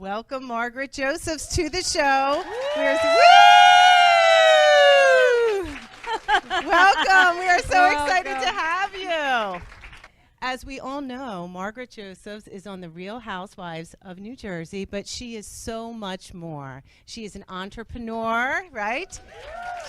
welcome Margaret Josephs to the show. Woo! Welcome. We are so excited to have you. As we all know, Margaret Josephs is on the Real Housewives of New Jersey, but she is so much more. She is an entrepreneur, right?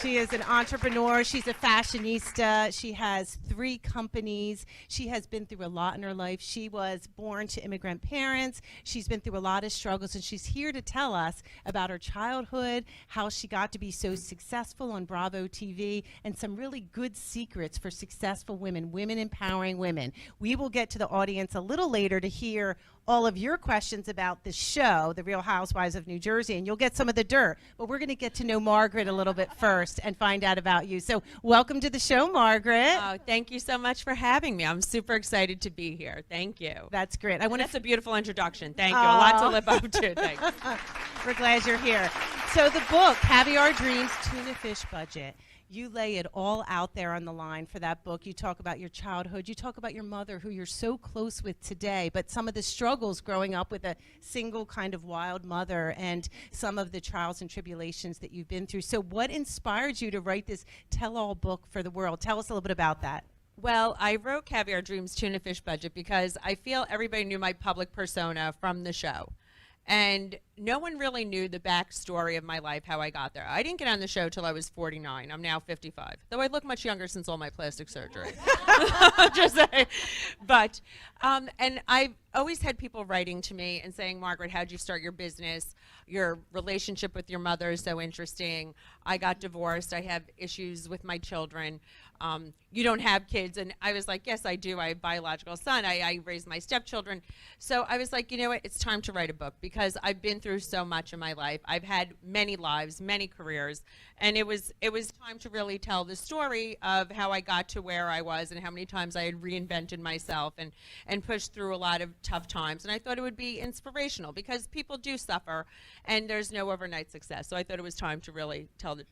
She is an entrepreneur. She's a fashionista. She has 3 companies. She has been through a lot in her life. She was born to immigrant parents. She's been through a lot of struggles, and she's here to tell us about her childhood, how she got to be so successful on Bravo TV, and some really good secrets for successful women, women empowering women. We will get to the audience a little later to hear all of your questions about the show, The Real Housewives of New Jersey, and you'll get some of the dirt. But we're going to get to know Margaret a little bit first and find out about you. So welcome to the show, Margaret. Oh, thank you so much for having me. I'm super excited to be here. Thank you. That's great. That's a beautiful introduction. Thank you. A lot to live up to. Thanks. We're glad you're here. So the book, Caviar Dreams, Tuna Fish Budget. You lay it all out there on the line for that book. You talk about your childhood. You talk about your mother, who you're so close with today, but some of the struggles growing up with a single kind of wild mother and some of the trials and tribulations that you've been through. So what inspired you to write this tell-all book for the world? Tell us a little bit about that. Well, I wrote Caviar Dreams, Tuna Fish Budget because I feel everybody knew my public persona from the show. And no one really knew the backstory of my life, how I got there. I didn't get on the show till I was 49. I'm now 55, though I look much younger since all my plastic surgery. Just saying. But, and I've always had people writing to me and saying, Margaret, how'd you start your business? Your relationship with your mother is so interesting. I got divorced. I have issues with my children. You don't have kids. And I was like, yes, I do. I have a biological son. I raised my stepchildren. So I was like, you know what? It's time to write a book because I've been through so much in my life. I've had many lives, many careers. And it was time to really tell the story of how I got to where I was and how many times I had reinvented myself and pushed through a lot of tough times. And I thought it would be inspirational because people do suffer and there's no overnight success. So I thought it was time to really tell the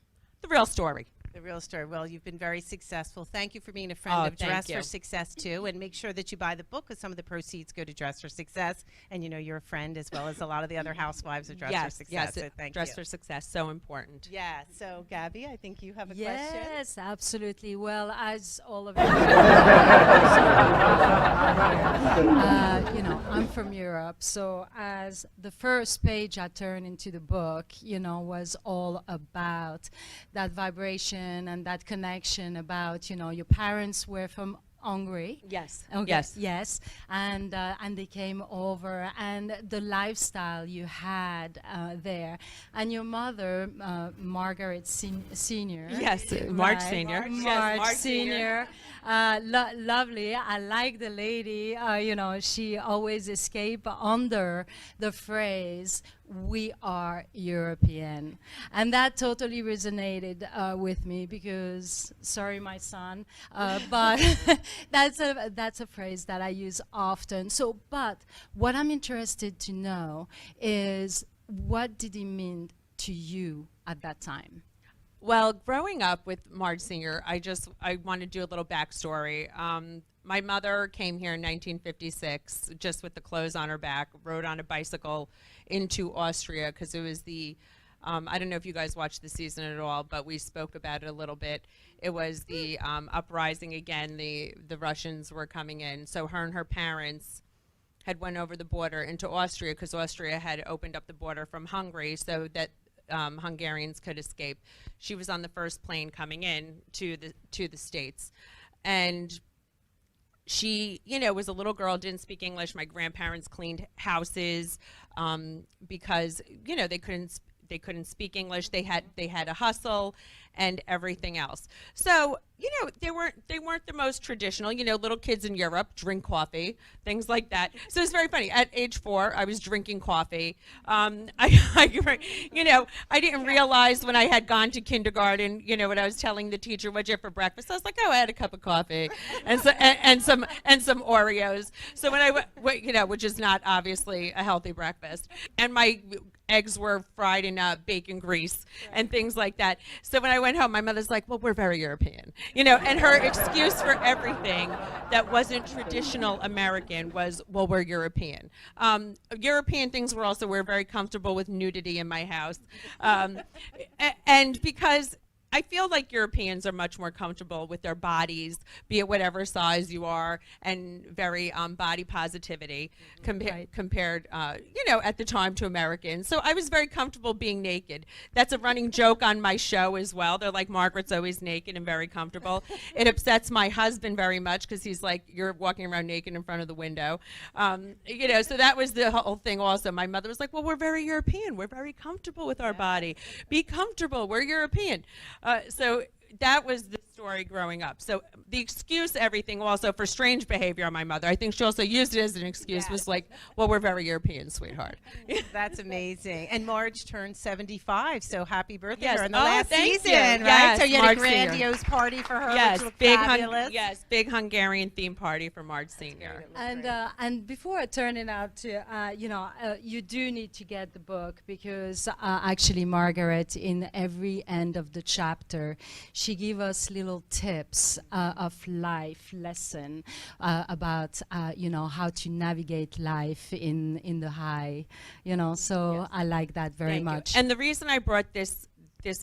real story. The real story. Well, you've been very successful. Thank you for being a friend of Dress for Success, too. And make sure that you buy the book because some of the proceeds go to Dress for Success. And, you know, you're a friend as well as a lot of the other housewives of Dress for Success. Yes, so thank Dress you. for Success, so important. Yeah. So, Gabby, I think you have a question. Yes, absolutely. Well, as all of you you know, I'm from Europe. So as the first page I turned into the book, you know, was all about that vibration and that connection about, you know, your parents were from Hungary. Yes. Okay. Yes. And they came over, and the lifestyle you had there, and your mother, Margaret Senior. Yes, Marge Senior. Marge Senior. Lovely. I like the lady. You know, she always escaped under the phrase, "We are European," and that totally resonated with me because, sorry, my son, but that's a phrase that I use often. So, but what I'm interested to know is, what did it mean to you at that time? Well, growing up with Marge Senior, I want to do a little backstory. My mother came here in 1956, just with the clothes on her back, rode on a bicycle into Austria because it was the, I don't know if you guys watched the season at all, but we spoke about it a little bit. It was the uprising again. The Russians were coming in. So her and her parents had went over the border into Austria because Austria had opened up the border from Hungary so that Hungarians could escape. She was on the first plane coming in to the States. And she, you know, was a little girl, didn't speak English. My grandparents cleaned houses because, you know, they couldn't speak English. They had a hustle and everything else. So, you know, they weren't the most traditional. You know, little kids in Europe drink coffee, things like that. So it's very funny. At age 4, I was drinking coffee. You know, I didn't realize when I had gone to kindergarten. You know, when I was telling the teacher what'd you have for breakfast, I was like, oh, I had a cup of coffee and some Oreos. So when you know, which is not obviously a healthy breakfast. And eggs were fried in bacon grease and things like that. So when I went home, my mother's like, well, we're very European, you know, and her excuse for everything that wasn't traditional American was, well, we're European. European things were also, we're very comfortable with nudity in my house. And because I feel like Europeans are much more comfortable with their bodies, be it whatever size you are, and very body positivity compared, you know, at the time to Americans. So I was very comfortable being naked. That's a running joke on my show as well. They're like, Margaret's always naked and very comfortable. It upsets my husband very much because he's like, you're walking around naked in front of the window. You know, so that was the whole thing also. My mother was like, well, we're very European. We're very comfortable with our body. Be comfortable. We're European. So that was the story growing up. So the excuse, everything also for strange behavior on my mother, I think she also used it as an excuse, was like, well, we're very European, sweetheart. That's amazing. And Marge turned 75, so happy birthday Yes. to her in the Oh, last thank season, you. right? Yes, So you had Marge a Senior. grandiose party for her, Yes, which looked big fabulous. big Hungarian theme party for Marge Senior. And before turning out to, you know, you do need to get the book because actually Margaret, in every end of the chapter, she gave us little tips of life lesson about, you know, how to navigate life in the high, you know. So I like that very Thank you. much. And the reason I brought this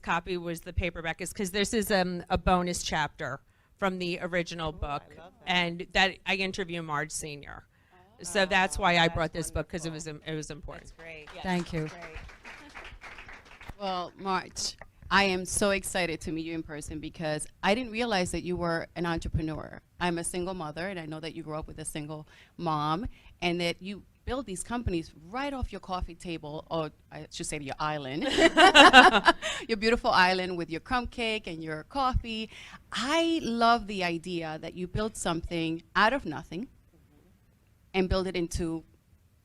copy was the paperback is because this is a bonus chapter from the original book, and that I interview Marge Senior. So that's why I brought this book, because it was important. That's great. Thank you. Great. Well, Marge, I am so excited to meet you in person because I didn't realize that you were an entrepreneur. I'm a single mother, and I know that you grew up with a single mom, and that you build these companies right off your coffee table, or I should say your island, your beautiful island with your crumb cake and your coffee. I love the idea that you built something out of nothing and build it into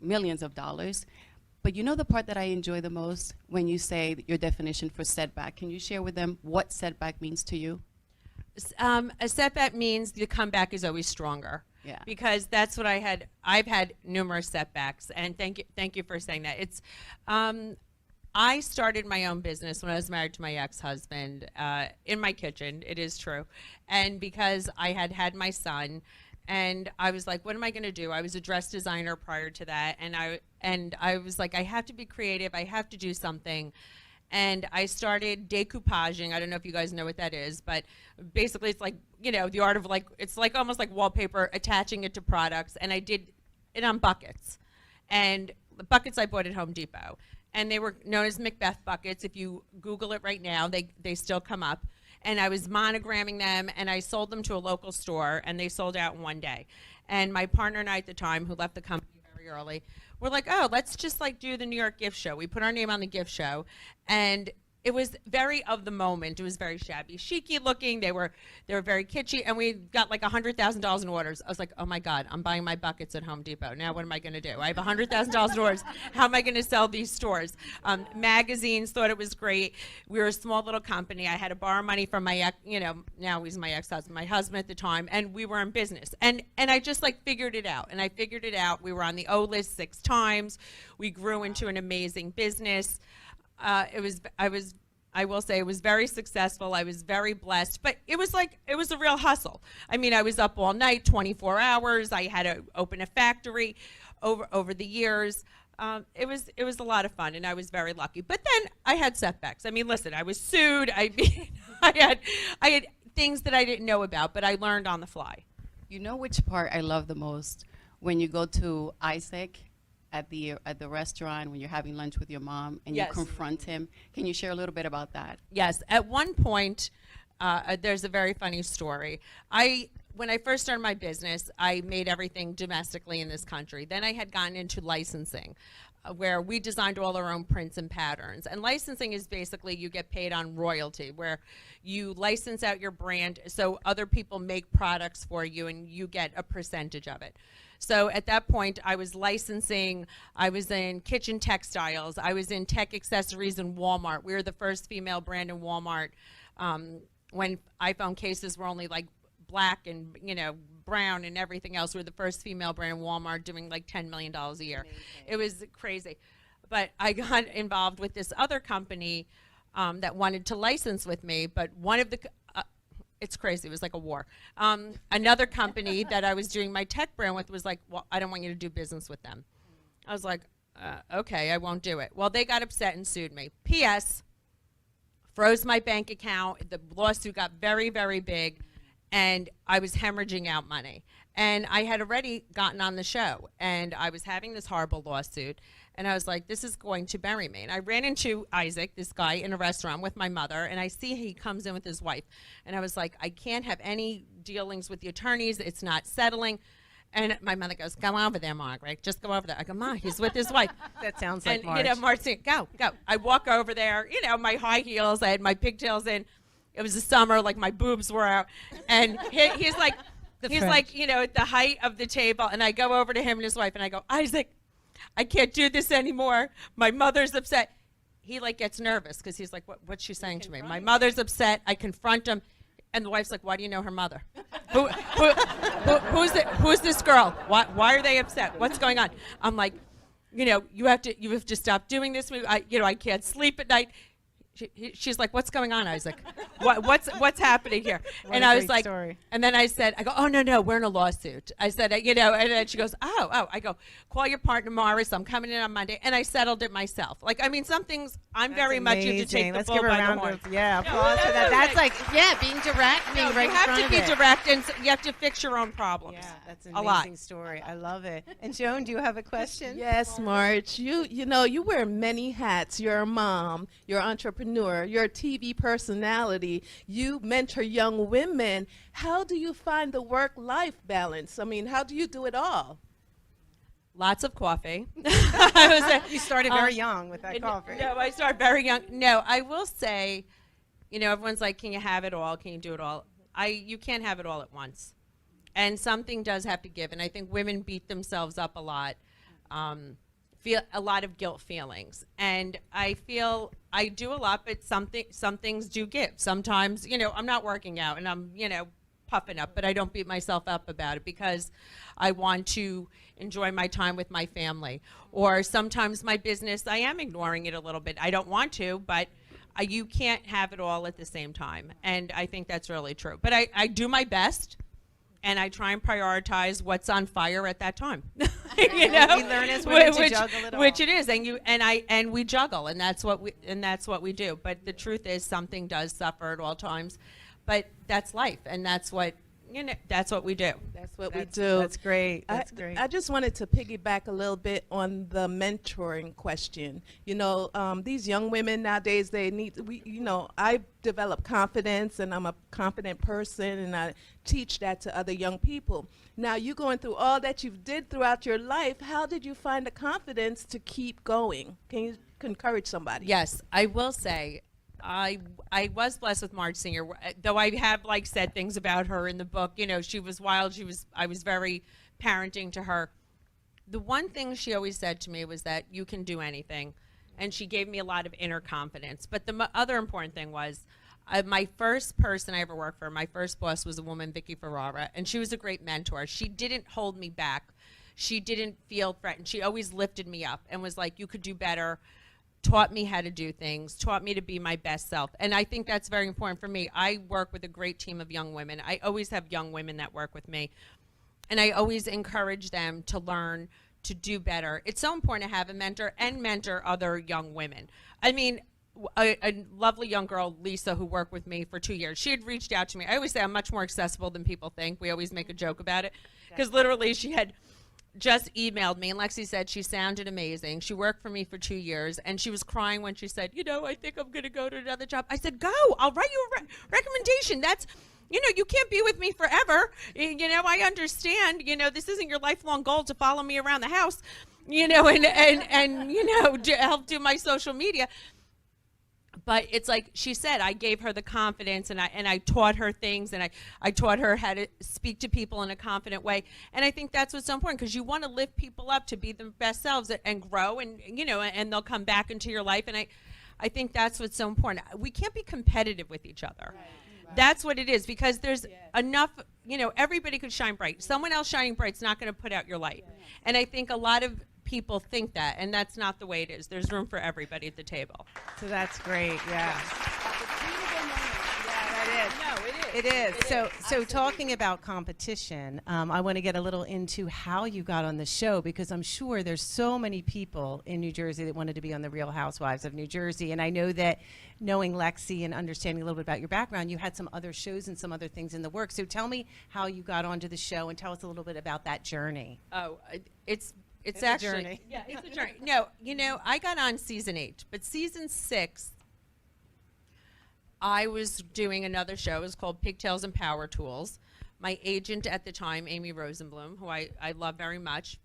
millions of dollars. But you know the part that I enjoy the most when you say your definition for setback. Can you share with them what setback means to you? A setback means the comeback is always stronger. Yeah. Because that's what I've had numerous setbacks, and thank you for saying that. It's I started my own business when I was married to my ex-husband in my kitchen. It is true, and because I had my son, and I was like, what am I going to do? I was a dress designer prior to that, and I was like, I have to be creative. I have to do something. And I started decoupaging. I don't know if you guys know what that is, but basically it's like, you know, the art of like, it's like almost like wallpaper, attaching it to products. And I did it on buckets. And the buckets I bought at Home Depot. And they were known as Macbeth buckets. If you Google it right now, they still come up. And I was monogramming them, and I sold them to a local store, and they sold out in one day. And my partner and I at the time, who left the company very early, we're like, oh, let's just like do the New York gift show. We put our name on the gift show, and it was very of the moment. It was very shabby chicy looking. They were very kitschy, and we got like $100,000 in orders. I was like, oh my God, I'm buying my buckets at Home Depot. Now what am I going to do? I have $100,000 in orders. How am I going to sell these stores? Magazines thought it was great. We were a small little company. I had to borrow money from my, you know, now he's my ex-husband, my husband at the time, and we were in business. And I just like figured it out. And I figured it out. We were on the O list 6 times. We grew into an amazing business. I will say it was very successful. I was very blessed, but it was a real hustle. I mean, I was up all night, 24 hours. I had to open a factory over the years. It was a lot of fun, and I was very lucky. But then I had setbacks. I mean, listen, I was sued. I mean, I had things that I didn't know about, but I learned on the fly. You know which part I love the most? When you go to Isaac at the restaurant when you're having lunch with your mom and Yes. you confront him. Can you share a little bit about that? Yes. At one point, there's a very funny story. When I first started my business, I made everything domestically in this country. Then I had gotten into licensing, where we designed all our own prints and patterns. And licensing is basically you get paid on royalty, where you license out your brand so other people make products for you and you get a percentage of it. So at that point, I was licensing, I was in kitchen textiles, I was in tech accessories in Walmart. We were the first female brand in Walmart when iPhone cases were only like black and, you know, brown and everything else. We were the first female brand in Walmart doing like $10 million a year. Amazing. It was crazy. but I got involved with this other company that wanted to license with me, but one of the it's crazy. It was like a war. Another company that I was doing my tech brand with was like, well, I don't want you to do business with them. I was like, okay, I won't do it. Well, they got upset and sued me. P.S. Froze my bank account. The lawsuit got very, very big, and I was hemorrhaging out money. And I had already gotten on the show, and I was having this horrible lawsuit. And I was like, this is going to bury me. And I ran into Isaac, this guy, in a restaurant with my mother, and I see he comes in with his wife. And I was like, I can't have any dealings with the attorneys. It's not settling. And my mother goes, go over there, Margaret. Just go over there. I go, Ma, he's with his wife. That sounds like and, Marge. you know, Marge said, go. I walk over there, you know, my high heels. I had my pigtails in. It was the summer, like my boobs were out. And he's like, you know, at the height of the table. And I go over to him and his wife, and I go, Isaac, I can't do this anymore. My mother's upset. He like gets nervous because he's like, what's she saying to me? My mother's upset. I confront him. And the wife's like, why do you know her mother? Who's this girl? Why are they upset? What's going on? I'm like, you know, you have to stop doing this. I can't sleep at night. She's like, what's going on, Isaac? What's happening here? And I was like, story. And then I go, oh, no, we're in a lawsuit. I said, you know, and then she goes, oh. I go, call your partner, Morris. I'm coming in on Monday. And I settled it myself. Like, I mean, some things I'm That's very amazing. much into take Let's the bull give her by a the round horn. of, applause for that. That's like, being direct, being right in You have front to of be it. direct, and you have to fix your own problems. Yeah, that's an a lot. amazing story. I love it. And Joan, do you have a question? Yes, Marge. You know, you wear many hats. You're a mom, you're an entrepreneur, you're a TV personality, you mentor young women. How do you find the work-life balance? I mean, how do you do it all? Lots of coffee. You started very young with that coffee. No, I started very young. No, I will say, you know, everyone's like, can you have it all? Can you do it all? You can't have it all at once. And something does have to give. And I think women beat themselves up a lot, feel a lot of guilt feelings. And I feel I do a lot, but some things do give. Sometimes, you know, I'm not working out and I'm, you know, puffing up, but I don't beat myself up about it because I want to enjoy my time with my family. Or sometimes my business, I am ignoring it a little bit. I don't want to, but you can't have it all at the same time. And I think that's really true. But I do my best, and I try and prioritize what's on fire at that time. You know, we learn as women to juggle it all. Which it is, and we juggle, and that's what we do. But the truth is, something does suffer at all times. But that's life, and that's what that's what we do. That's what we do. That's great. That's great. I just wanted to piggyback a little bit on the mentoring question. You know, these young women nowadays, they need, I develop confidence, and I'm a confident person, and I teach that to other young people. Now, you going through all that you've did throughout your life, how did you find the confidence to keep going? Can you encourage somebody? Yes, I will say, I was blessed with Marge Singer, though I have like said things about her in the book. You know, she was wild. I was very parenting to her. The one thing she always said to me was that you can do anything, and she gave me a lot of inner confidence. But the other important thing was my first person I ever worked for, my first boss was a woman, Vicky Ferrara, and she was a great mentor. She didn't hold me back. She didn't feel threatened. She always lifted me up and was like, you could do better. Taught me how to do things, taught me to be my best self. And I think that's very important for me. I work with a great team of young women. I always have young women that work with me. And I always encourage them to learn to do better. It's so important to have a mentor and mentor other young women. I mean, a lovely young girl, Lisa, who worked with me for 2 years, she had reached out to me. I always say I'm much more accessible than people think. We always make a joke about it. Because literally she had just emailed me, and Lexi said she sounded amazing. She worked for me for 2 years, and she was crying when she said, you know, I think I'm going to go to another job. I said, go. I'll write you a recommendation. That's, you know, you can't be with me forever. You know, I understand, you know, this isn't your lifelong goal to follow me around the house, you know, and you know, help do my social media. But it's like she said, I gave her the confidence, and I taught her things, and I taught her how to speak to people in a confident way. And I think that's what's so important, because you want to lift people up to be their best selves and grow, and you know, and they'll come back into your life. And I think that's what's so important. We can't be competitive with each other. Right. That's what it is, because there's enough, you know, everybody could shine bright. Someone else shining bright's not going to put out your light. And I think a lot of people think that, and that's not the way it is. There's room for everybody at the table. So that's great. Yeah. No, It is. So talking about competition, I want to get a little into how you got on the show, because I'm sure there's so many people in New Jersey that wanted to be on the Real Housewives of New Jersey. And I know that knowing Lexi and understanding a little bit about your background, you had some other shows and some other things in the works. So tell me how you got onto the show and tell us a little bit about that journey. Oh, it's a actually journey. Yeah, it's a journey. No, I got on season 8, but season 6. I was doing another show. It was called Pigtails and Power Tools. My agent at the time, Amy Rosenblum, who I love very much.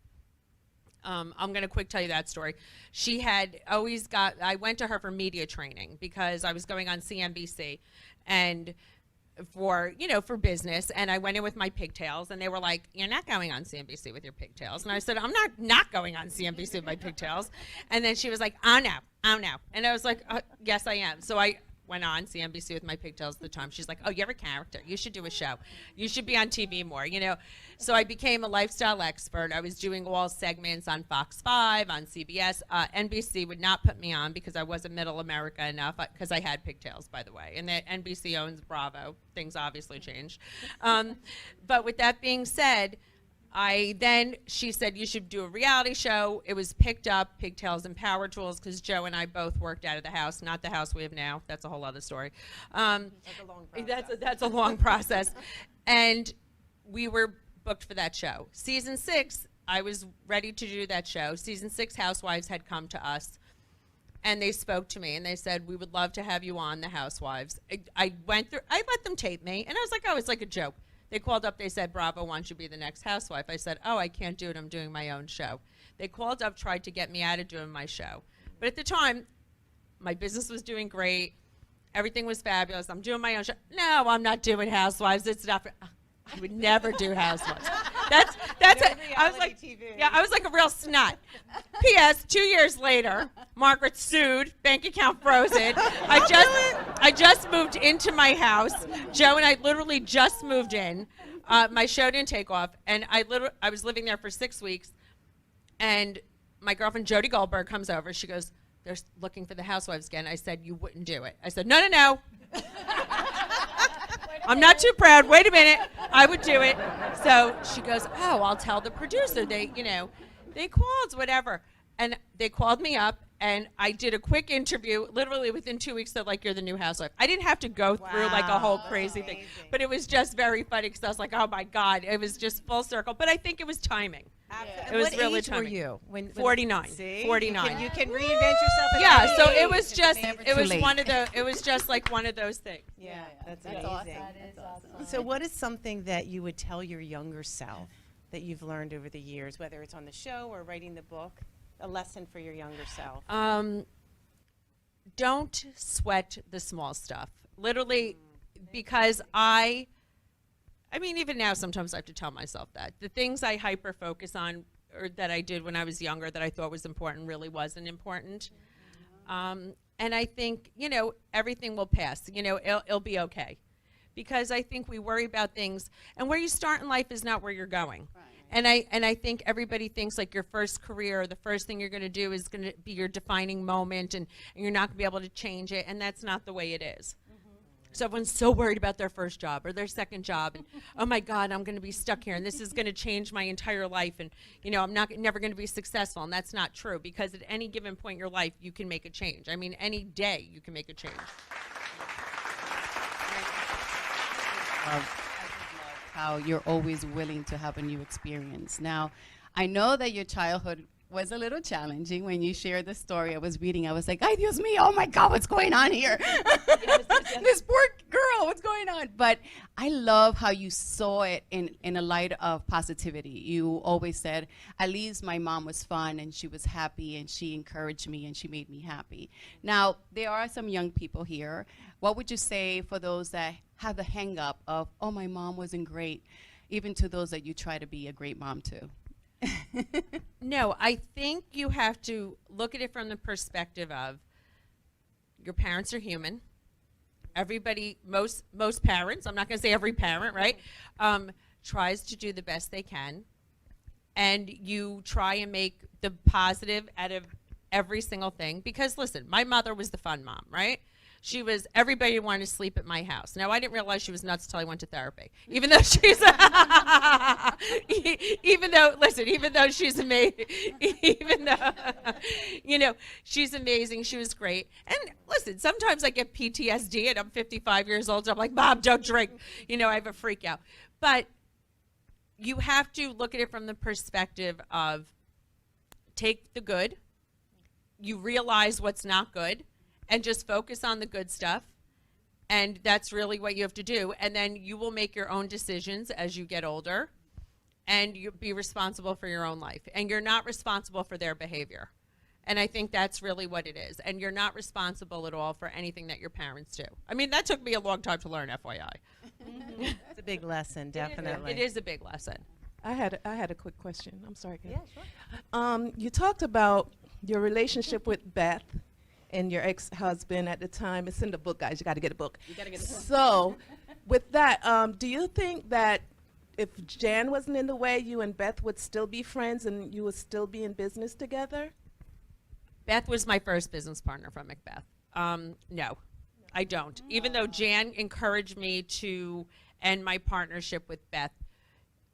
I'm going to quick tell you that story. She had always I went to her for media training because I was going on CNBC and for business. And I went in with my pigtails and they were like, "You're not going on CNBC with your pigtails." And I said, "I'm not going on CNBC with my pigtails." And then she was like, "Oh no. And I was like, "Yes, I am." So I went on CNBC with my pigtails at the time. She's like, "Oh, you're a character. You should do a show. You should be on TV more." So I became a lifestyle expert. I was doing all segments on Fox 5, on CBS. NBC would not put me on because I wasn't middle America enough, because I had pigtails, by the way. And the NBC owns Bravo. Things obviously changed. But with that being said, she said, "You should do a reality show." It was picked up, Pigtails and Power Tools, because Joe and I both worked out of the house, not the house we have now. That's a whole other story. That's a long process. That's a long process. And we were booked for that show. Season 6, I was ready to do that show. Season 6 Housewives had come to us, and they spoke to me, and they said, "We would love to have you on the Housewives." I let them tape me, and I was like, "Oh, it's like a joke." They called up, they said, "Bravo wants you to be the next housewife." I said, "Oh, I can't do it. I'm doing my own show." They called up, tried to get me out of doing my show. But at the time, my business was doing great. Everything was fabulous. I'm doing my own show. "No, I'm not doing Housewives. It's not for..." I would never do Housewives. I was like, TV. yeah, I was like a real snot. P.S. 2 years later, Margaret sued, bank account frozen. I just moved into my house. Joe and I literally just moved in. My show didn't take off, and I was living there for 6 weeks, and my girlfriend Jody Goldberg comes over. She goes, "They're looking for the Housewives again." I said, "You wouldn't do it." I said, No. I'm not too proud. Wait a minute. I would do it. So she goes, "Oh, I'll tell the producer." They called, whatever. And they called me up, and I did a quick interview. Literally within 2 weeks, they're like, "You're the new housewife." I didn't have to go through like a whole crazy thing. But it was just very funny because I was like, "Oh, my God." It was just full circle. But I think it was timing. Yeah. It was what really age timing. were you? When 49. See? 49. You can reinvent yourself. At Yeah, any so age. it was just, never it too was late. it was just like one of those things. Yeah, that's That's amazing. awesome. That is awesome. So what is something that you would tell your younger self that you've learned over the years, whether it's on the show or writing the book, a lesson for your younger self? Don't sweat the small stuff. Literally, because even now sometimes I have to tell myself that. The things I hyper focus on, or that I did when I was younger that I thought was important, really wasn't important. And I think, everything will pass. It'll be okay. Because I think we worry about things, and where you start in life is not where you're going. Right. And I think everybody thinks like your first career, the first thing you're going to do is going to be your defining moment, and you're not going to be able to change it, and that's not the way it is. So everyone's so worried about their first job or their second job, and oh my God, I'm going to be stuck here, and this is going to change my entire life, and I'm never going to be successful, and that's not true, because at any given point in your life, you can make a change. I mean, any day you can make a change. How you're always willing to have a new experience. Now, I know that your childhood was a little challenging. When you shared the story, I was reading, I was like, "Ay, Dios mío, oh my God, what's going on here?" This poor girl, what's going on? But I love how you saw it in a light of positivity. You always said, "At least my mom was fun, and she was happy, and she encouraged me, and she made me happy." Now, there are some young people here. What would you say for those that have the hang up of, "Oh, my mom wasn't great," even to those that you try to be a great mom to? No, I think you have to look at it from the perspective of your parents are human. Everybody, most parents, I'm not going to say every parent, right, tries to do the best they can. and you try and make the positive out of every single thing. Because listen, my mother was the fun mom, right? She was, everybody wanted to sleep at my house. Now, I didn't realize she was nuts until I went to therapy. Even though she's, even though she's amazing, even though, she's amazing, she was great. And listen, sometimes I get PTSD and I'm 55 years old, so I'm like, Mom, don't drink. I have a freak out. But you have to look at it from the perspective of take the good, you realize what's not good, and just focus on the good stuff. And that's really what you have to do. And then you will make your own decisions as you get older, and you'll be responsible for your own life. And you're not responsible for their behavior. And I think that's really what it is. And you're not responsible at all for anything that your parents do. I mean, that took me a long time to learn, FYI. It's a big lesson, definitely. It is a big lesson. I had a quick question. I'm sorry. Yeah, sure. You talked about your relationship with Beth and your ex-husband at the time. It's in the book, guys. You got to get a book. You gotta get the book. So, with that, do you think that if Jan wasn't in the way, you and Beth would still be friends and you would still be in business together? Beth was my first business partner from Macbeth. No, I don't. Even though Jan encouraged me to end my partnership with Beth,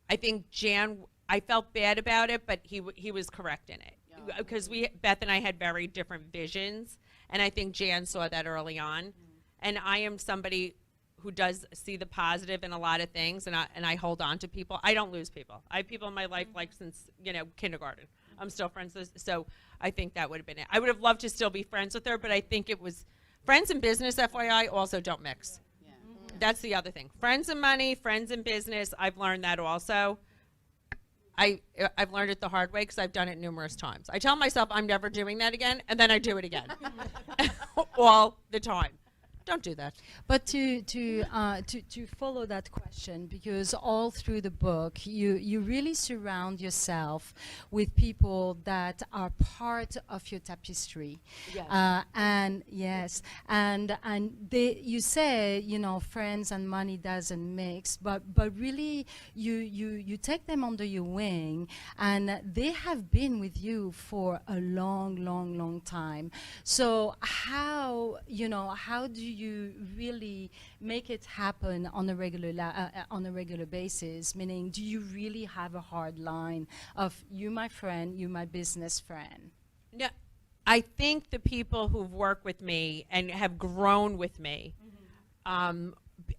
I think I felt bad about it, but he was correct in it. Because Beth and I had very different visions, and I think Jan saw that early on. And I am somebody who does see the positive in a lot of things, and I hold on to people. I don't lose people. I have people in my life like since kindergarten. I'm still friends with, so I think that would have been it. I would have loved to still be friends with her, but I think it was friends and business, FYI, also don't mix. Yeah. That's the other thing. Friends and money, friends and business, I've learned that also. I've learned it the hard way because I've done it numerous times. I tell myself I'm never doing that again, and then I do it again. All the time. Don't do that. But to follow that question, because all through the book, you really surround yourself with people that are part of your tapestry. Yes. And yes, and you say friends and money doesn't mix, but really you take them under your wing, and they have been with you for a long time. So how do you really make it happen on a regular basis? Meaning, do you really have a hard line of you my friend, you my business friend? No, I think the people who've worked with me and have grown with me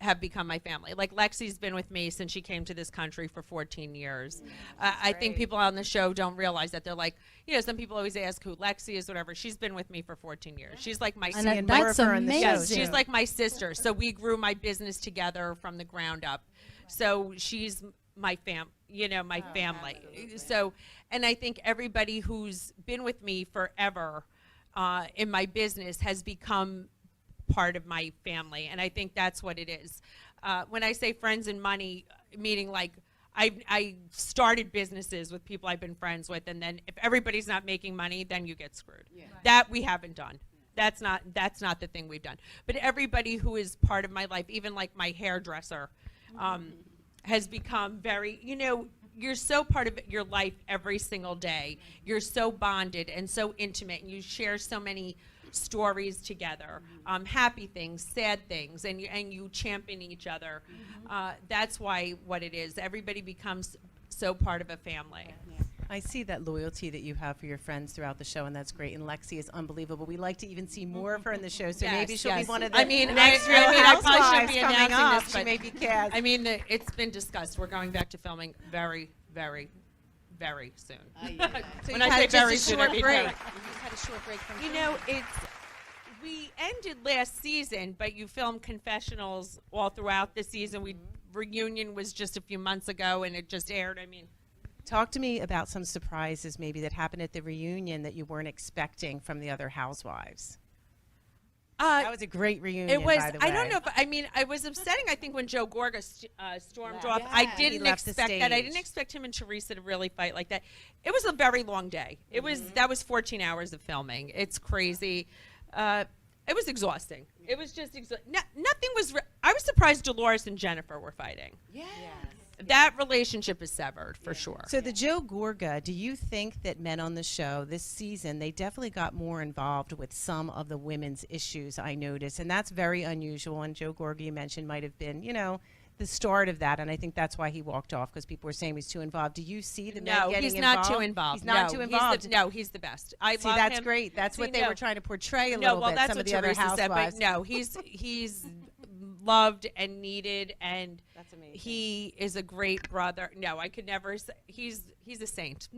have become my family. Like Lexi's been with me since she came to this country for 14 years. I think people on the show don't realize that. They're like, some people always ask who Lexi is, whatever. She's been with me for 14 years. She's like my sister. And that's amazing. Yes, she's like my sister. So we grew my business together from the ground up. So she's my my family. So, and I think everybody who's been with me forever in my business has become part of my family, and I think that's what it is. When I say friends and money, meaning like I started businesses with people I've been friends with, and then if everybody's not making money, then you get screwed. Yeah. That we haven't done. That's not the thing we've done. But everybody who is part of my life, even like my hairdresser, has become very, you're so part of your life every single day. You're so bonded and so intimate, and you share so many stories together, happy things, sad things, and you champion each other. That's why what it is. Everybody becomes so part of a family. I see that loyalty that you have for your friends throughout the show, and that's great. And Lexi is unbelievable. We like to even see more of her in the show, so maybe she'll be one of the next Real I probably Housewives should be coming announcing up. this, She but may be cast. I mean, it's been discussed. We're going back to filming very, very, very soon. So When you I had say just very a soon, short I mean break. very. You just had a short break from We ended last season, but you filmed confessionals all throughout the season. Reunion was just a few months ago, and it just aired. I mean, Talk to me about some surprises maybe that happened at the reunion that you weren't expecting from the other Housewives. That was a great reunion, it was. by the way. I don't know if I was upsetting. I think when Joe Gorga stormed off, Yeah, I he didn't left the expect that. I stage. didn't expect him and Teresa to really fight like that. It was a very long day. It was 14 hours of filming. It's crazy. It was exhausting. It was just nothing was. I was surprised Dolores and Jennifer were fighting. Yes. that relationship is severed for sure. So the Joe Gorga, do you think that men on the show this season, they definitely got more involved with some of the women's issues, I noticed, and that's very unusual, and Joe Gorga, you mentioned, might have been, you know, the start of that, and I think that's why he walked off, because people were saying he's too involved. Do you see the men getting he's involved? not too involved. He's not No, too involved. He's the best. I See, love that's him. great. That's See, what they no. were trying to portray a No, little well, bit, that's some what of the other Teresa said, housewives. but no, he's loved and needed, and That's amazing. he is a great brother. No, I could never say, he's a saint.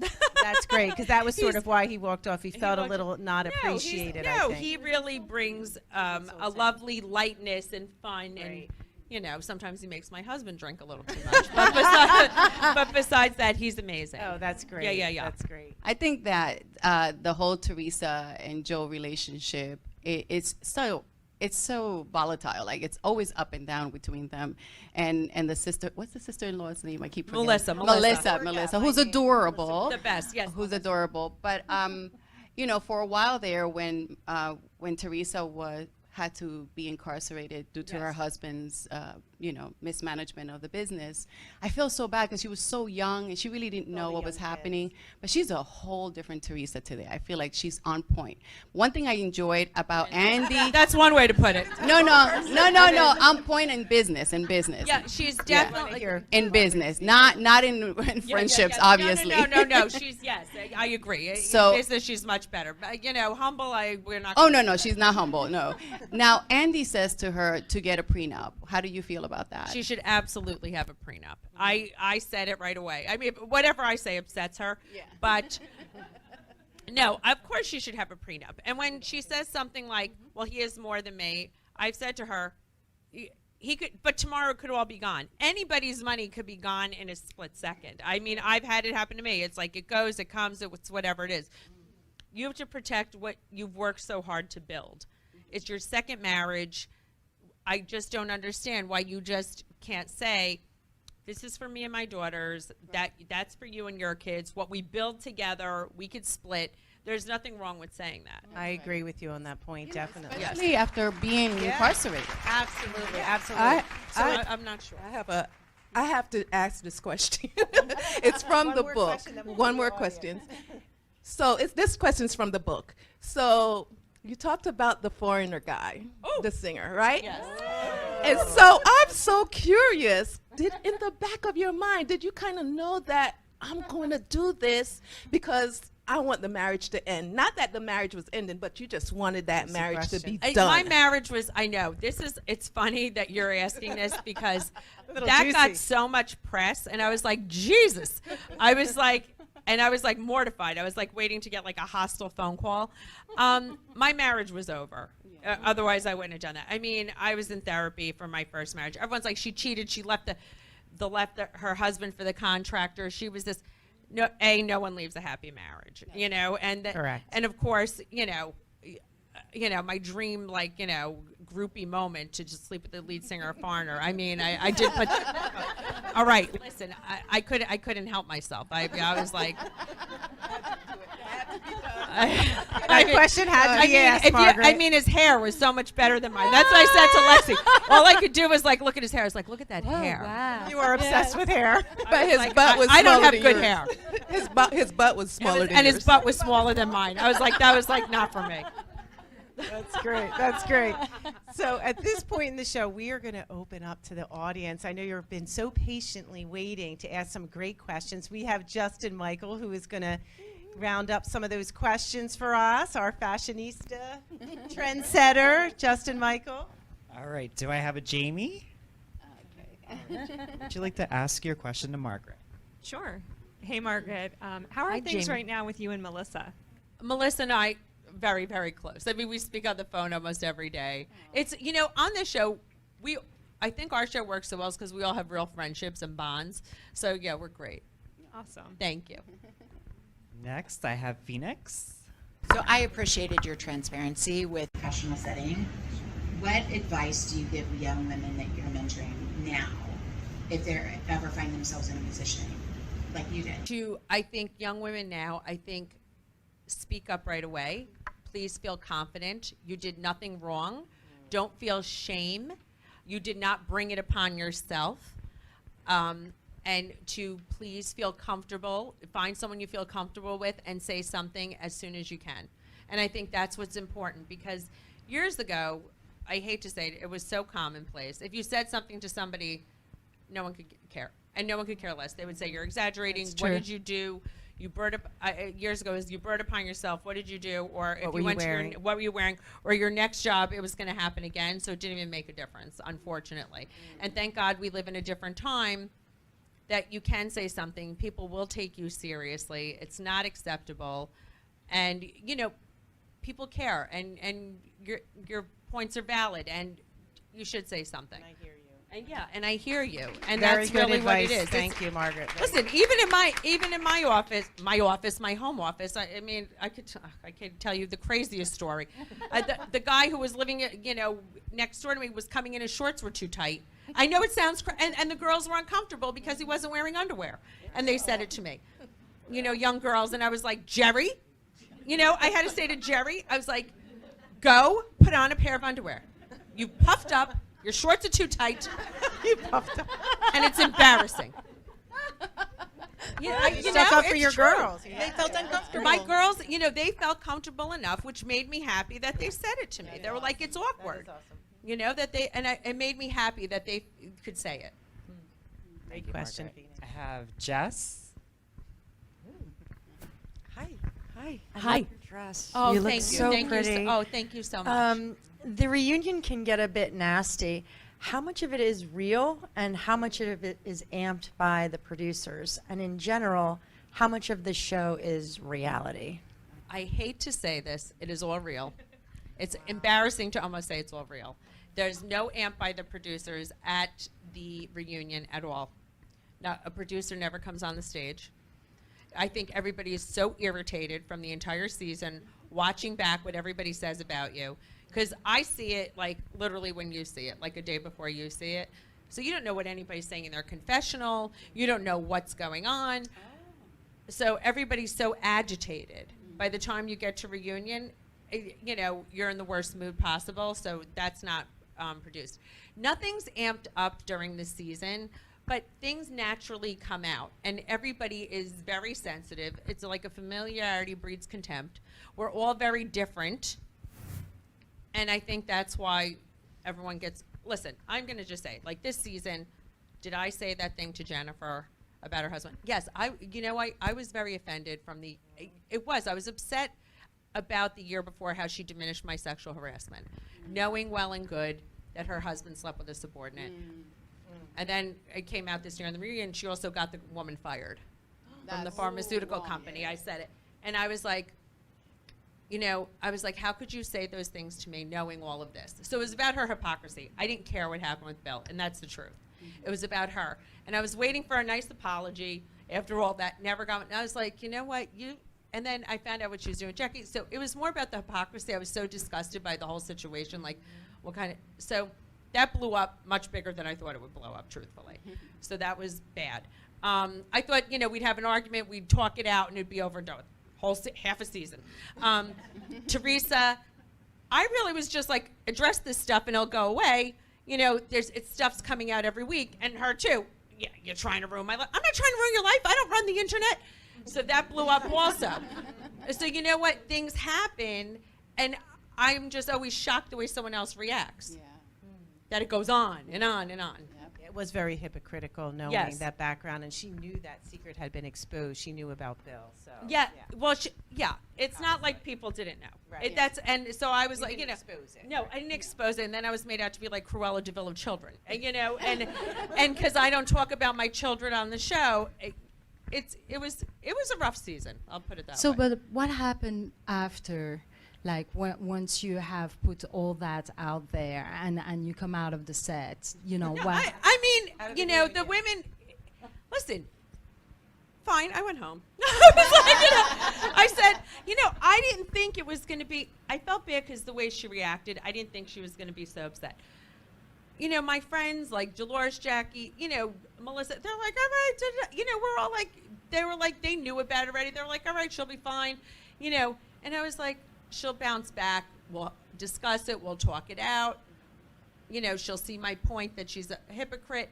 That's great, because that was sort He's- of why he walked off. He felt a walked- little not appreciated, I No, think. he really brings a lovely lightness and fun, and you know, sometimes he makes my husband drink a little too much. But besides that, he's amazing. Oh, that's great. Yeah. That's great. I think that the whole Teresa and Joe relationship, it's so volatile. Like, it's always up and down between them. And the sister, what's the sister-in-law's name? I keep forgetting. Melissa, who's adorable. The best, yes. Who's adorable. But you know, for a while there, when Teresa had to be incarcerated due to her husband's, you know, mismanagement of the business. I feel so bad because she was so young and she really didn't know what was happening. But she's a whole different Teresa today. I feel like she's on point. One thing I enjoyed about Andy. That's one way to put it. No. On point in business. Yeah, she's definitely in business, not in friendships, obviously. No. She's I agree. So- in business, she's much better. But, you know, humble. We're not. Oh no, she's not humble. No. Now Andy says to her to get a prenup. How do you feel about that? She should absolutely have a prenup. I said it right away. I mean, whatever I say upsets her. Yeah. But no, of course she should have a prenup. And when she says something like, "Well, he is more than me," I've said to her, he could, but tomorrow it could all be gone. Anybody's money could be gone in a split second. I mean, I've had it happen to me. It's like it goes, it comes, it's whatever it is. You have to protect what you've worked so hard to build. It's your second marriage. I just don't understand why you just can't say, this is for me and my daughters, that's for you and your kids. What we build together, we could split. There's nothing wrong with saying that. I agree with you on that point, definitely. Especially after being incarcerated. Absolutely. I'm not sure. I have to ask this question. It's from One the more book. question, then we'll One go more to the question. So this question's from the book. So you talked about the foreigner guy, the singer, right? Yes. And so I'm so curious. In the back of your mind, did you kind of know that I'm going to do this because I want the marriage to end? Not that the marriage was ending, but you just wanted that marriage to be done. My marriage was, I know, it's funny that you're asking this because little that juicy. got so much press, and I was like, Jesus. I was like mortified. I was like waiting to get like a hostile phone call. My marriage was over. Otherwise, I wouldn't have done that. I mean, I was in therapy for my first marriage. Everyone's like, she cheated. She left her husband for the contractor. She was this. No one leaves a happy marriage, you know. And Correct. And of course, you know, my dream, like, you know, groupie moment to just sleep with the lead singer of Foreigner. I mean, I did, but all right, listen, I couldn't help myself. I was like, That question had to be asked, Margaret. I mean, his hair was so much better than mine. That's what I said to Lexi. All I could do was like look at his hair. I was like, look at that hair. Wow. You are obsessed with hair. But his Like, butt was I don't smaller have than good yours. hair. His butt was smaller than And yours. his butt was smaller than mine. I was like, that was like not for me. That's great. That's great. So at this point in the show, we are going to open up to the audience. I know you've been so patiently waiting to ask some great questions. We have Justin Michael, who is going to round up some of those questions for us, our fashionista trendsetter, Justin Michael. All right. Do I have a Jamie? Would you like to ask your question to Margaret? Sure. Hey, Margaret. How are Hi, things Jamie. right now with you and Melissa? Melissa and I, very, very close. I mean, we speak on the phone almost every day. It's, you know, on this show, I think our show works so well because we all have real friendships and bonds. So, yeah, we're great. Awesome. Thank you. Next, I have Phoenix. So I appreciated your transparency with professional setting. What advice do you give young women that you're mentoring now if they ever find themselves in a position like you did? I think young women now, speak up right away. Please feel confident. You did nothing wrong. Don't feel shame. You did not bring it upon yourself. and to please feel comfortable, find someone you feel comfortable with, and say something as soon as you can. And I think that's what's important, because years ago, I hate to say it, it was so commonplace. If you said something to somebody, no one could care, and no one could care less. They would say, you're exaggerating. That's What true. did you do? You brought up years ago is you brought upon yourself. What did you do? Or if What were you you went wearing? to your, what were you wearing? Or your next job, it was going to happen again. So it didn't even make a difference, unfortunately. And thank God we live in a different time that you can say something. People will take you seriously. It's not acceptable, and you know, people care, and your points are valid, and you should say something. I hear you. And yeah, and I hear you, and Very that's good really what advice. it is. Thank you, Margaret. Listen, even in my office, my home office. I mean, I could tell you the craziest story. The guy who was living, next door to me was coming in. His shorts were too tight. I know it sounds, and the girls were uncomfortable because he wasn't wearing underwear, and they said it to me. Young girls, and I was like, Jerry, I had to say to Jerry, I was like, go put on a pair of underwear. You puffed up. Your shorts are too tight. You puffed up. And it's embarrassing. You stuck up for it's your true. girls. They felt uncomfortable. My girls, they felt comfortable enough, which made me happy that they said it to me. They were like, it's awkward. That they, it made me happy that they could say it. Great question. I have Jess. Hi. I Hi. love your dress. Oh, you look thank you. so Thank pretty. you. Thank you so much. The reunion can get a bit nasty. How much of it is real and how much of it is amped by the producers? And in general, how much of the show is reality? I hate to say this, it is all real. It's embarrassing to almost say it's all real. There's no amp by the producers at the reunion at all. Now, a producer never comes on the stage. I think everybody is so irritated from the entire season watching back what everybody says about you. Because I see it like literally when you see it, like a day before you see it. So you don't know what anybody's saying in their confessional. You don't know what's going on. So everybody's so agitated. By the time you get to reunion, you're in the worst mood possible. So that's not produced. Nothing's amped up during the season, but things naturally come out. And everybody is very sensitive. It's like a familiarity breeds contempt. We're all very different. And I think that's why everyone gets, listen, I'm going to just say, like this season, did I say that thing to Jennifer about her husband? Yes, I was very offended from I was upset about the year before how she diminished my sexual harassment, knowing well and good that her husband slept with a subordinate. And then it came out this year in the reunion, she also got the woman fired from the pharmaceutical company. I said it. And I was like, how could you say those things to me knowing all of this? So it was about her hypocrisy. I didn't care what happened with Bill, and that's the truth. It was about her. And I was waiting for a nice apology after all that. Never got, and I was like, you know what, and then I found out what she was doing with Jackie. So it was more about the hypocrisy. I was so disgusted by the whole situation, like so that blew up much bigger than I thought it would blow up, truthfully. So that was bad. I thought, we'd have an argument, we'd talk it out, and it'd be over and done with. Half a season. Teresa, I really was just like, address this stuff and it'll go away. Stuff's coming out every week, and her too. Yeah, you're trying to ruin my life. I'm not trying to ruin your life. I don't run the internet. So that blew up also. So you know what? Things happen, and I'm just always shocked the way someone else reacts. Yeah. That it goes on and on and on. It was very hypocritical knowing Yes. that background, and she knew that secret had been exposed. She knew about Bill. So Yeah. Well, it's not like people didn't know. Right. And so I was like, didn't expose it. No, I didn't expose it, and then I was made out to be like Cruella de Vil of children, and because I don't talk about my children on the show, it was a rough season. I'll put it that So, way. but what happened after, like once you have put all that out there and you come out of the set, No, what? I mean, the women. Listen, fine. I went home. I said, I didn't think it was going to be. I felt bad because the way she reacted. I didn't think she was going to be so upset. My friends like Dolores, Jackie, Melissa. They're like, all right, we're all like, they were like, they knew about it already. They're like, all right, she'll be fine, And I was like, she'll bounce back. We'll discuss it. We'll talk it out. She'll see my point that she's a hypocrite.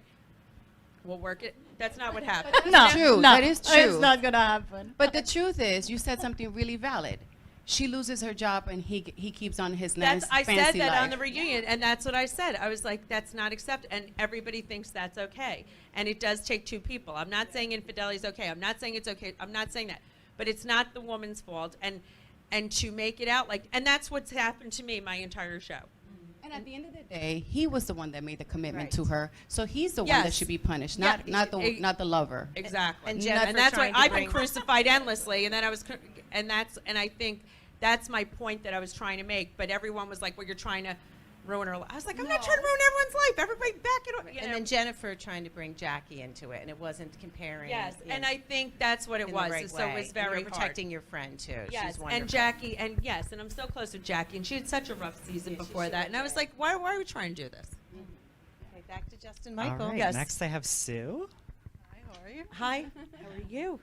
we'll work it. That's not what happened. No, True, no, that is true. It's not gonna happen. But the truth is, you said something really valid. She loses her job, and he keeps on his nice I fancy said that life. on the reunion, and that's what I said. I was like, that's not acceptable, and everybody thinks that's okay. And it does take two people. I'm not saying infidelity is okay. I'm not saying it's okay. I'm not saying that. But it's not the woman's fault. And to make it out like, and that's what's happened to me my entire show. And at the end of the day, he was the one that made the commitment Right. to her, so he's the one Yes. that should be punished, Yeah, not the lover. Exactly. And And, Jennifer that's why trying to I've been bring- crucified endlessly, and then and I think that's my point that I was trying to make. But everyone was like, "Well, you're trying to ruin her life." I was like, "I'm not trying to ruin everyone's life. Everybody back it up." You And know? then Jennifer trying to bring Jackie into it, and it wasn't comparing. Yes, you and know, I think that's what it in was. the right So it way. was And very you were protecting your friend too. Yes, She's wonderful. and Jackie, and yes, and I'm so close with Jackie, and she had such a rough season before that, and I was like, why are we trying to do this? Okay, back to Justin All Michael. right, Yes. next I have Sue. Hi, how are you? Hi, how are you?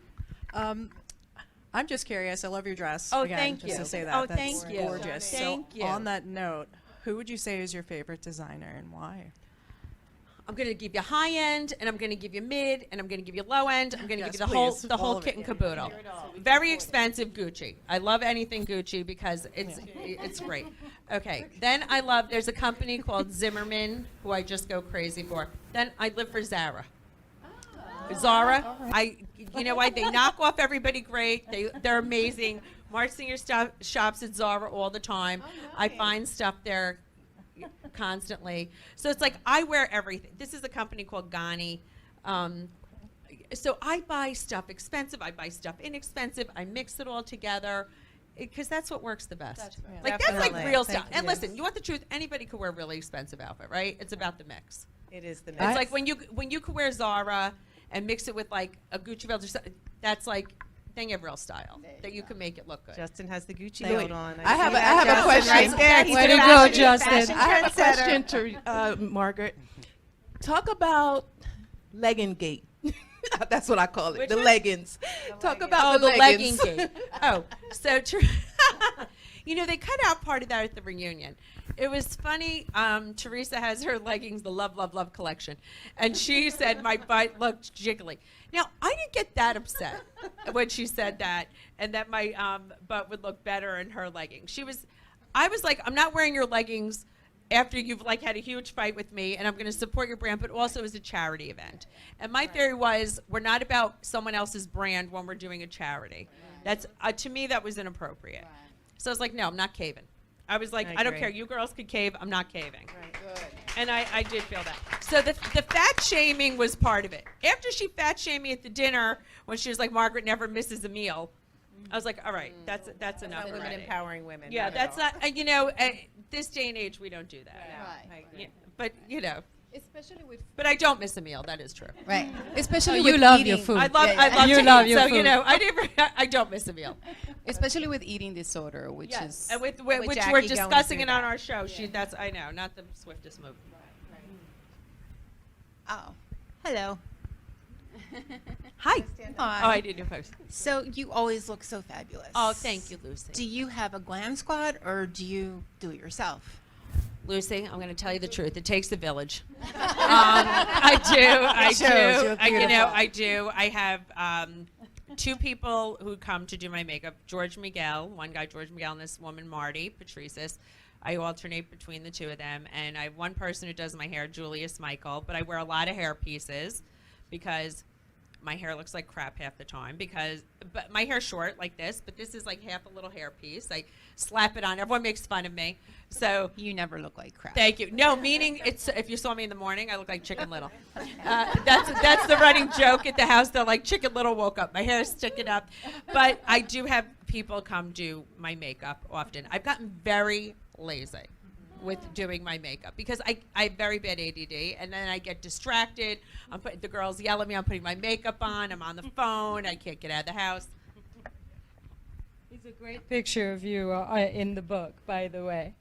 I'm just curious. I love your dress. Oh, Again, thank just you. to say that. Oh, That's thank you. gorgeous. Thank so you. on that note, who would you say is your favorite designer and why? I'm going to give you high end, and I'm going to give you mid, and I'm going to give you low end. I'm going to Yes, give you please. the All whole of kit it. and caboodle. Very expensive Gucci. I love anything Gucci because it's great. Okay. Then I love. There's a company called Zimmerman who I just go crazy for. Then I live for Zara. Zara, you know why? They knock off everybody great. They're amazing. Mark Singer shops at Zara all the time. I find stuff there constantly. So it's like I wear everything. This is a company called Ghani. So I buy stuff expensive. I buy stuff inexpensive. I mix it all together because that's what works the best. That's Definitely. like real Thank stuff. And you. listen, you want the truth? Anybody could wear a really expensive outfit, right? It's about the mix. It is the It's mix. like when you could wear Zara and mix it with like a Gucci belt or something. That's like then you have real style that you can make it look good. Justin has the Gucci Thank belt you. on. I have see a- I that, have a Justin, question. right there. He's Way the to go, fashion- Justin. fashion I have a trendsetter. question to Margaret. Talk about legging gate. That's what I call it. Which the one? leggings. Talk about Oh, the legging leggings. gate. Oh, so you know, they cut out part of that at the reunion. It was funny. Teresa has her leggings, the Love, Love, Love collection. And she said my butt looked jiggly. Now, I didn't get that upset when she said that and that my butt would look better in her leggings. I was like, I'm not wearing your leggings after you've like had a huge fight with me, and I'm going to support your brand, but also as a charity event. And my theory was we're not about someone else's brand when we're doing a charity. That's to me that was inappropriate. So I was like, no, I'm not caving. I was like, I don't agree. care. You girls could cave. I'm not caving. And I did feel that. So the fat shaming was part of it. After she fat shamed me at the dinner when she was like, Margaret never misses a meal, I was like, all right, that's enough. Women already. empowering women. Yeah, not at that's all. not, you know, this day and age, we don't do that. No, I agree. Yeah, but, you know, Especially with but I don't miss a meal. That is true. right, especially Oh, with you love eating, your food. I love, Yeah, I yeah. love You to love eat, your so, you food. know, I don't miss a meal. especially with eating disorder, which is And which Jackie we're going discussing through it on that. our show. That's, I know, not the swiftest move. Oh, Hello. Hi. hi. Oh, I did your post. So you always look so fabulous. Oh, thank you, Lucy. Do you have a glam squad or do you do it yourself? Lucy, I'm going to tell you the truth. It takes a village. I do. I have two people who come to do my makeup. George Miguel, one guy, George Miguel, and this woman, Marty Patrices. I alternate between the two of them. And I have one person who does my hair, Julius Michael. But I wear a lot of hair pieces because my hair looks like crap half the time but my hair's short like this, but this is like half a little hair piece. I slap it on. Everyone makes fun of me. So You never look like crap. thank you. No, meaning it's if you saw me in the morning, I look like Chicken Little. That's the running joke at the house. They're like Chicken Little woke up. My hair's sticking up, but I do have people come do my makeup often. I've gotten very lazy with doing my makeup because I have very bad ADD and then I get distracted. The girls yell at me. I'm putting my makeup on. I'm on the phone. I can't get out of the house. It's a great picture of you in the book, by the way.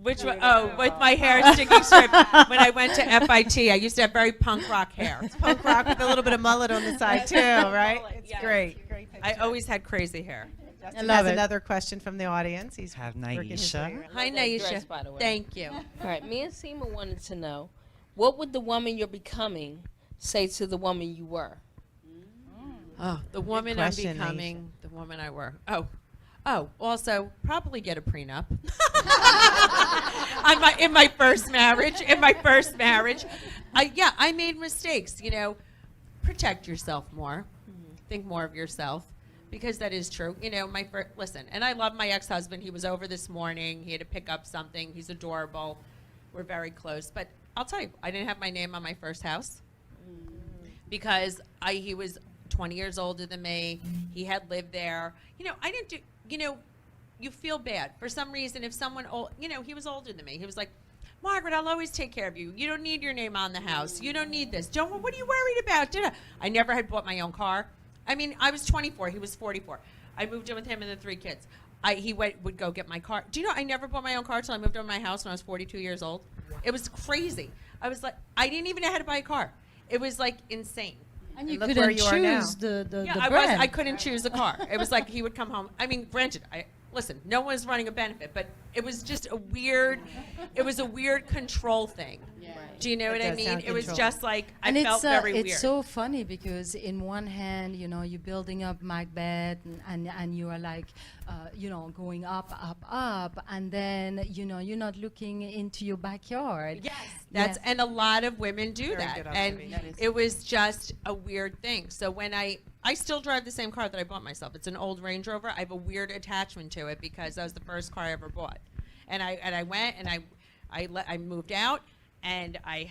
Which one? Oh, with my hair sticking straight. When I went to FIT, I used to have very punk rock hair. Punk rock with a little bit of mullet on the side too, right? It's Yes. great. Great I picture. always had crazy hair. Justin love has it. another question from the audience. He's Have working his way Naisha. around. Hi, that dress, Naisha. by the way. Thank you. All right, me and Seema wanted to know, what would the woman you're becoming say to the woman you were? Oh, the woman I'm becoming, the woman I were. Oh, also probably get a prenup. In my first marriage, I made mistakes. You know, protect yourself more. Think more of yourself, because that is true. You know, listen, and I love my ex-husband. He was over this morning. He had to pick up something. He's adorable. We're very close. But I'll tell you, I didn't have my name on my first house because he was 20 years older than me. He had lived there. You know, I didn't do, you know, you feel bad. For some reason, if someone old, you know, he was older than me. He was like, Margaret, I'll always take care of you. You don't need your name on the house. You don't need this. What are you worried about? I never had bought my own car. I mean, I was 24. He was 44. I moved in with him and the 3 kids. He would go get my car. Do you know I never bought my own car until I moved over my house when I was 42 years old? It was crazy. I was like, I didn't even know how to buy a car. It was like insane. And you look couldn't where you are now. choose the I brand. couldn't choose a car. It was like he would come home. I mean, granted, listen, no one's running a benefit, but it was just a weird control thing. Do you know what I mean? It was just like, I felt very weird. It's so funny because in one hand, you know, you're building up Macbeth and you are like, you know, going up, and then, you know, you're not looking into your backyard. Yes, and a lot of women do that. And it was just a weird thing. So when I still drive the same car that I bought myself. It's an old Range Rover. I have a weird attachment to it because that was the first car I ever bought. And I went and I moved out. And I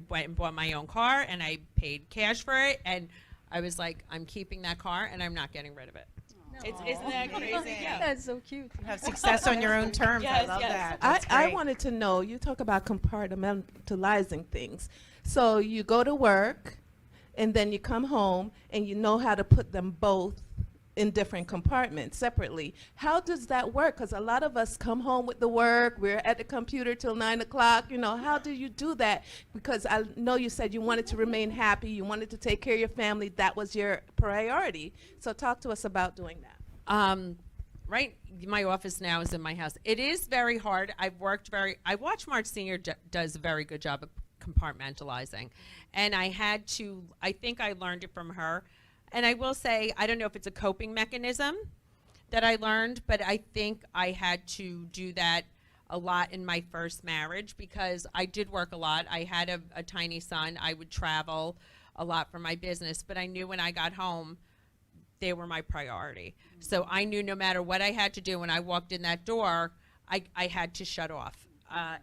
went and bought my own car, and I paid cash for it, and I was like, I'm keeping that car, and I'm not getting rid of it. Isn't that crazy? Yeah. That's so cute. You have success on your own terms. I love that. I wanted to know, you talk about compartmentalizing things. So you go to work, and then you come home, and you know how to put them both in different compartments separately. How does that work? Because a lot of us come home with the work, we're at the computer till 9 o'clock. You know, how do you do that? Because I know you said you wanted to remain happy, you wanted to take care of your family, that was your priority. So talk to us about doing that. Right, my office now is in my house. It is very hard. I watch Marge Senior does a very good job of compartmentalizing. And I think I learned it from her. And I will say, I don't know if it's a coping mechanism that I learned, but I think I had to do that a lot in my first marriage because I did work a lot. I had a tiny son. I would travel a lot for my business, but I knew when I got home, they were my priority. So I knew no matter what I had to do when I walked in that door, I had to shut off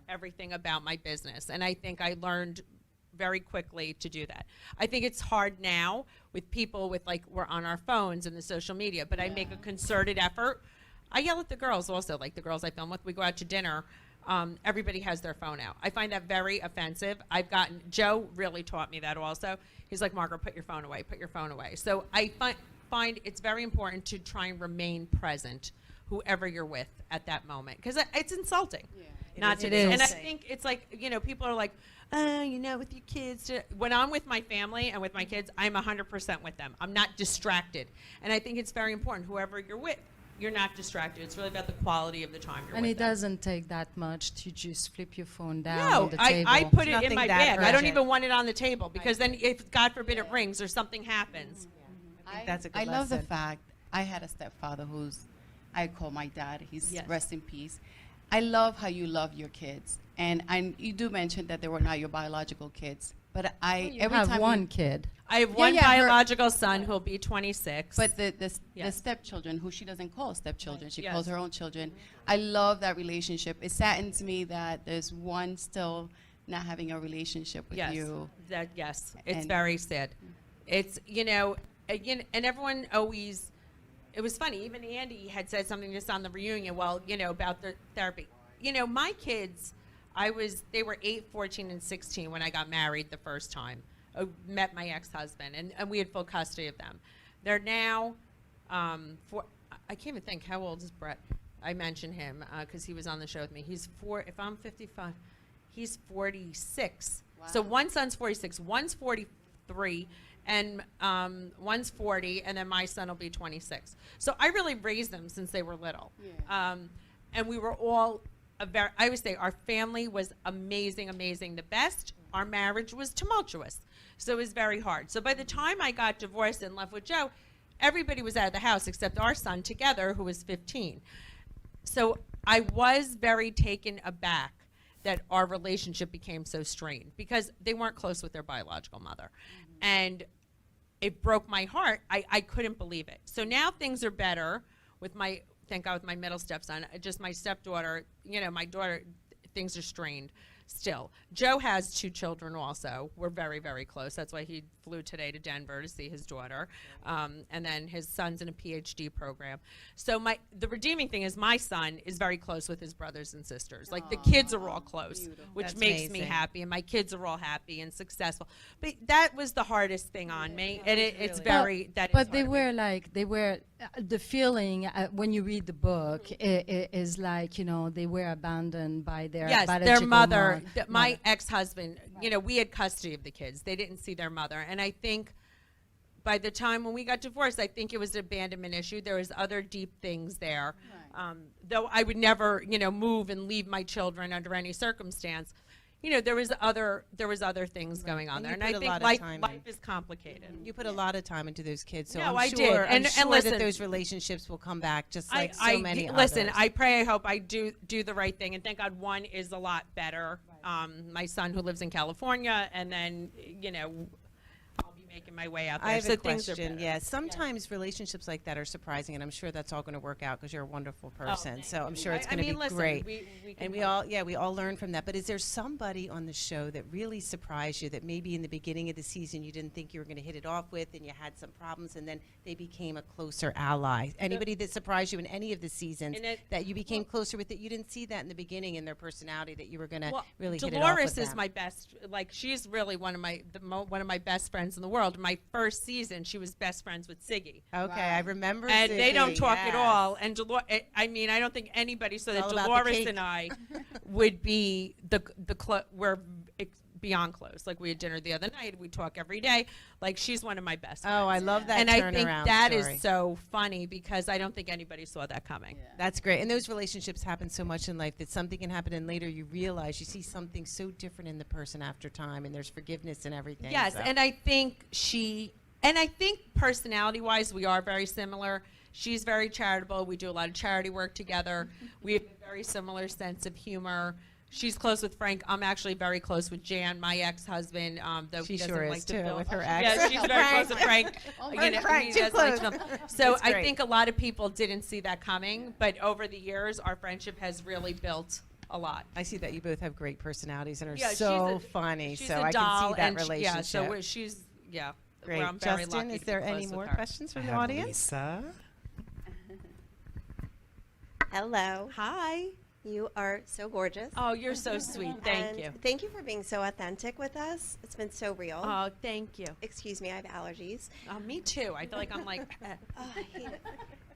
everything about my business. And I think I learned very quickly to do that. I think it's hard now with people with we're on our phones and the social media, but I make a concerted effort. I yell at the girls also, like the girls I film with. We go out to dinner. Everybody has their phone out. I find that very offensive. Joe really taught me that also. He's like, Margaret, put your phone away, put your phone away. So I find it's very important to try and remain present, whoever you're with at that moment, because it's insulting. Not to do. And I think it's like, people are like, with your kids. When I'm with my family and with my kids, I'm 100% with them. I'm not distracted. And I think it's very important, whoever you're with, you're not distracted. It's really about the quality of the time you're with them. And it doesn't take that much to just flip your phone down on the I table. put it in my bag. I don't even want it on the table because then if, God forbid, it rings or something happens. That's a good I love the lesson. fact I had a stepfather I call my dad. He's rest in peace. I love how you love your kids. And you do mention that they were not your biological kids. But every have time one kid. I have one biological son who'll be 26. But the stepchildren, who she doesn't call stepchildren, she calls her own children. I love that relationship. It saddens me that there's one still not having a relationship with you. It's very sad. It's, and everyone always, it was funny, even Andy had said something just on the reunion, about the therapy. My kids, they were 8, 14, and 16 when I got married the first time. I met my ex-husband, and we had full custody of them. They're now, I can't even think, how old is Brett? I mentioned him because he was on the show with me. He's if I'm 55, he's 46. Wow. So one son's 46, one's 43, and one's 40, and then my son will be 26. So I really raised them since they were little. Yeah. And we were all, I would say our family was amazing, amazing. The best our marriage was tumultuous. So it was very hard. So by the time I got divorced and left with Joe, everybody was out of the house except our son together, who was 15. So I was very taken aback that our relationship became so strained because they weren't close with their biological mother. And it broke my heart. I couldn't believe it. So now things are better with my, thank God, with my middle stepson. Just my stepdaughter, my daughter, things are strained still. Joe has 2 children also. We're very, very close. That's why he flew today to Denver to see his daughter. And then his son's in a PhD program. So the redeeming thing is my son is very close with his brothers and sisters. Like the kids are all close, which That's makes me amazing. happy. And my kids are all happy and successful. But that was the hardest thing on me. And it's very, that is But they hard on me. were the feeling when you read the book is like, they were abandoned by their Yes, their biological mother, my mother. ex-husband, we had custody of the kids. They didn't see their mother. And I think by the time when we got divorced, I think it was an abandonment issue. There was other deep things there. Though I would never, move and leave my children under any circumstance. There was other things going on And there. you And I put a think lot of life time in. is complicated. You put a lot of time into those kids, so No, I'm I sure, did. I'm And sure listen, that those relationships will come back just like many listen, others. I pray, I hope I do the right thing, and thank God one is a lot better. My son who lives in California, and then I'll be making my way out there. I have so a things are question. better. Yeah, sometimes relationships like that are surprising, and I'm sure that's all going to work out because you're a wonderful person. So I'm sure it's going to be listen, great. we can And we all learn from that. But is there somebody on the show that really surprised you that maybe in the beginning of the season you didn't think you were going to hit it off with, and you had some problems, and then they became a closer ally? Anybody that surprised you in any of the seasons that you became closer with, that you didn't see that in the beginning in their personality, that you were going to really hit it off Dolores with is them? my best. Like she's really one of my best friends in the world. My first season, she was best friends with Siggy. Okay, I remember. And they don't Ziggy, talk at yes. all. And I don't think anybody saw that all about the Dolores cake. and I would be we're beyond close. Like we had dinner the other night. We talk every day. Like she's one of my best friends. Oh, I love that And I think turnaround that story. is so funny because I don't think anybody saw that coming. That's great. And those relationships happen so much in life that something can happen and later you realize you see something so different in the person after time, and there's forgiveness and everything. Yes, so. and I think personality-wise, we are very similar. She's very charitable. We do a lot of charity work together. We have a very similar sense of humor. She's close with Frank. I'm actually very close with Jan, my ex-husband. Though She he doesn't sure like is, to too, film. with her ex. Yeah, she's very close with Frank. Frank, he too doesn't like to close. film. So That's I great. think a lot of people didn't see that coming, but over the years, our friendship has really built a lot. I see that you both have great personalities and are Yeah, so funny. She's so a I doll, can see that and relationship. Yeah, so she's great. Well, I'm very Justin, lucky is to be there close any with more her. questions from I the have audience? Lisa. Hello. Hi. You are so gorgeous. Oh, you're so sweet. Thank And you. Thank you for being so authentic with us. It's been so real. Oh, thank you. Excuse me, I have allergies. Oh, me too. I feel like I'm like. Oh, I hate it.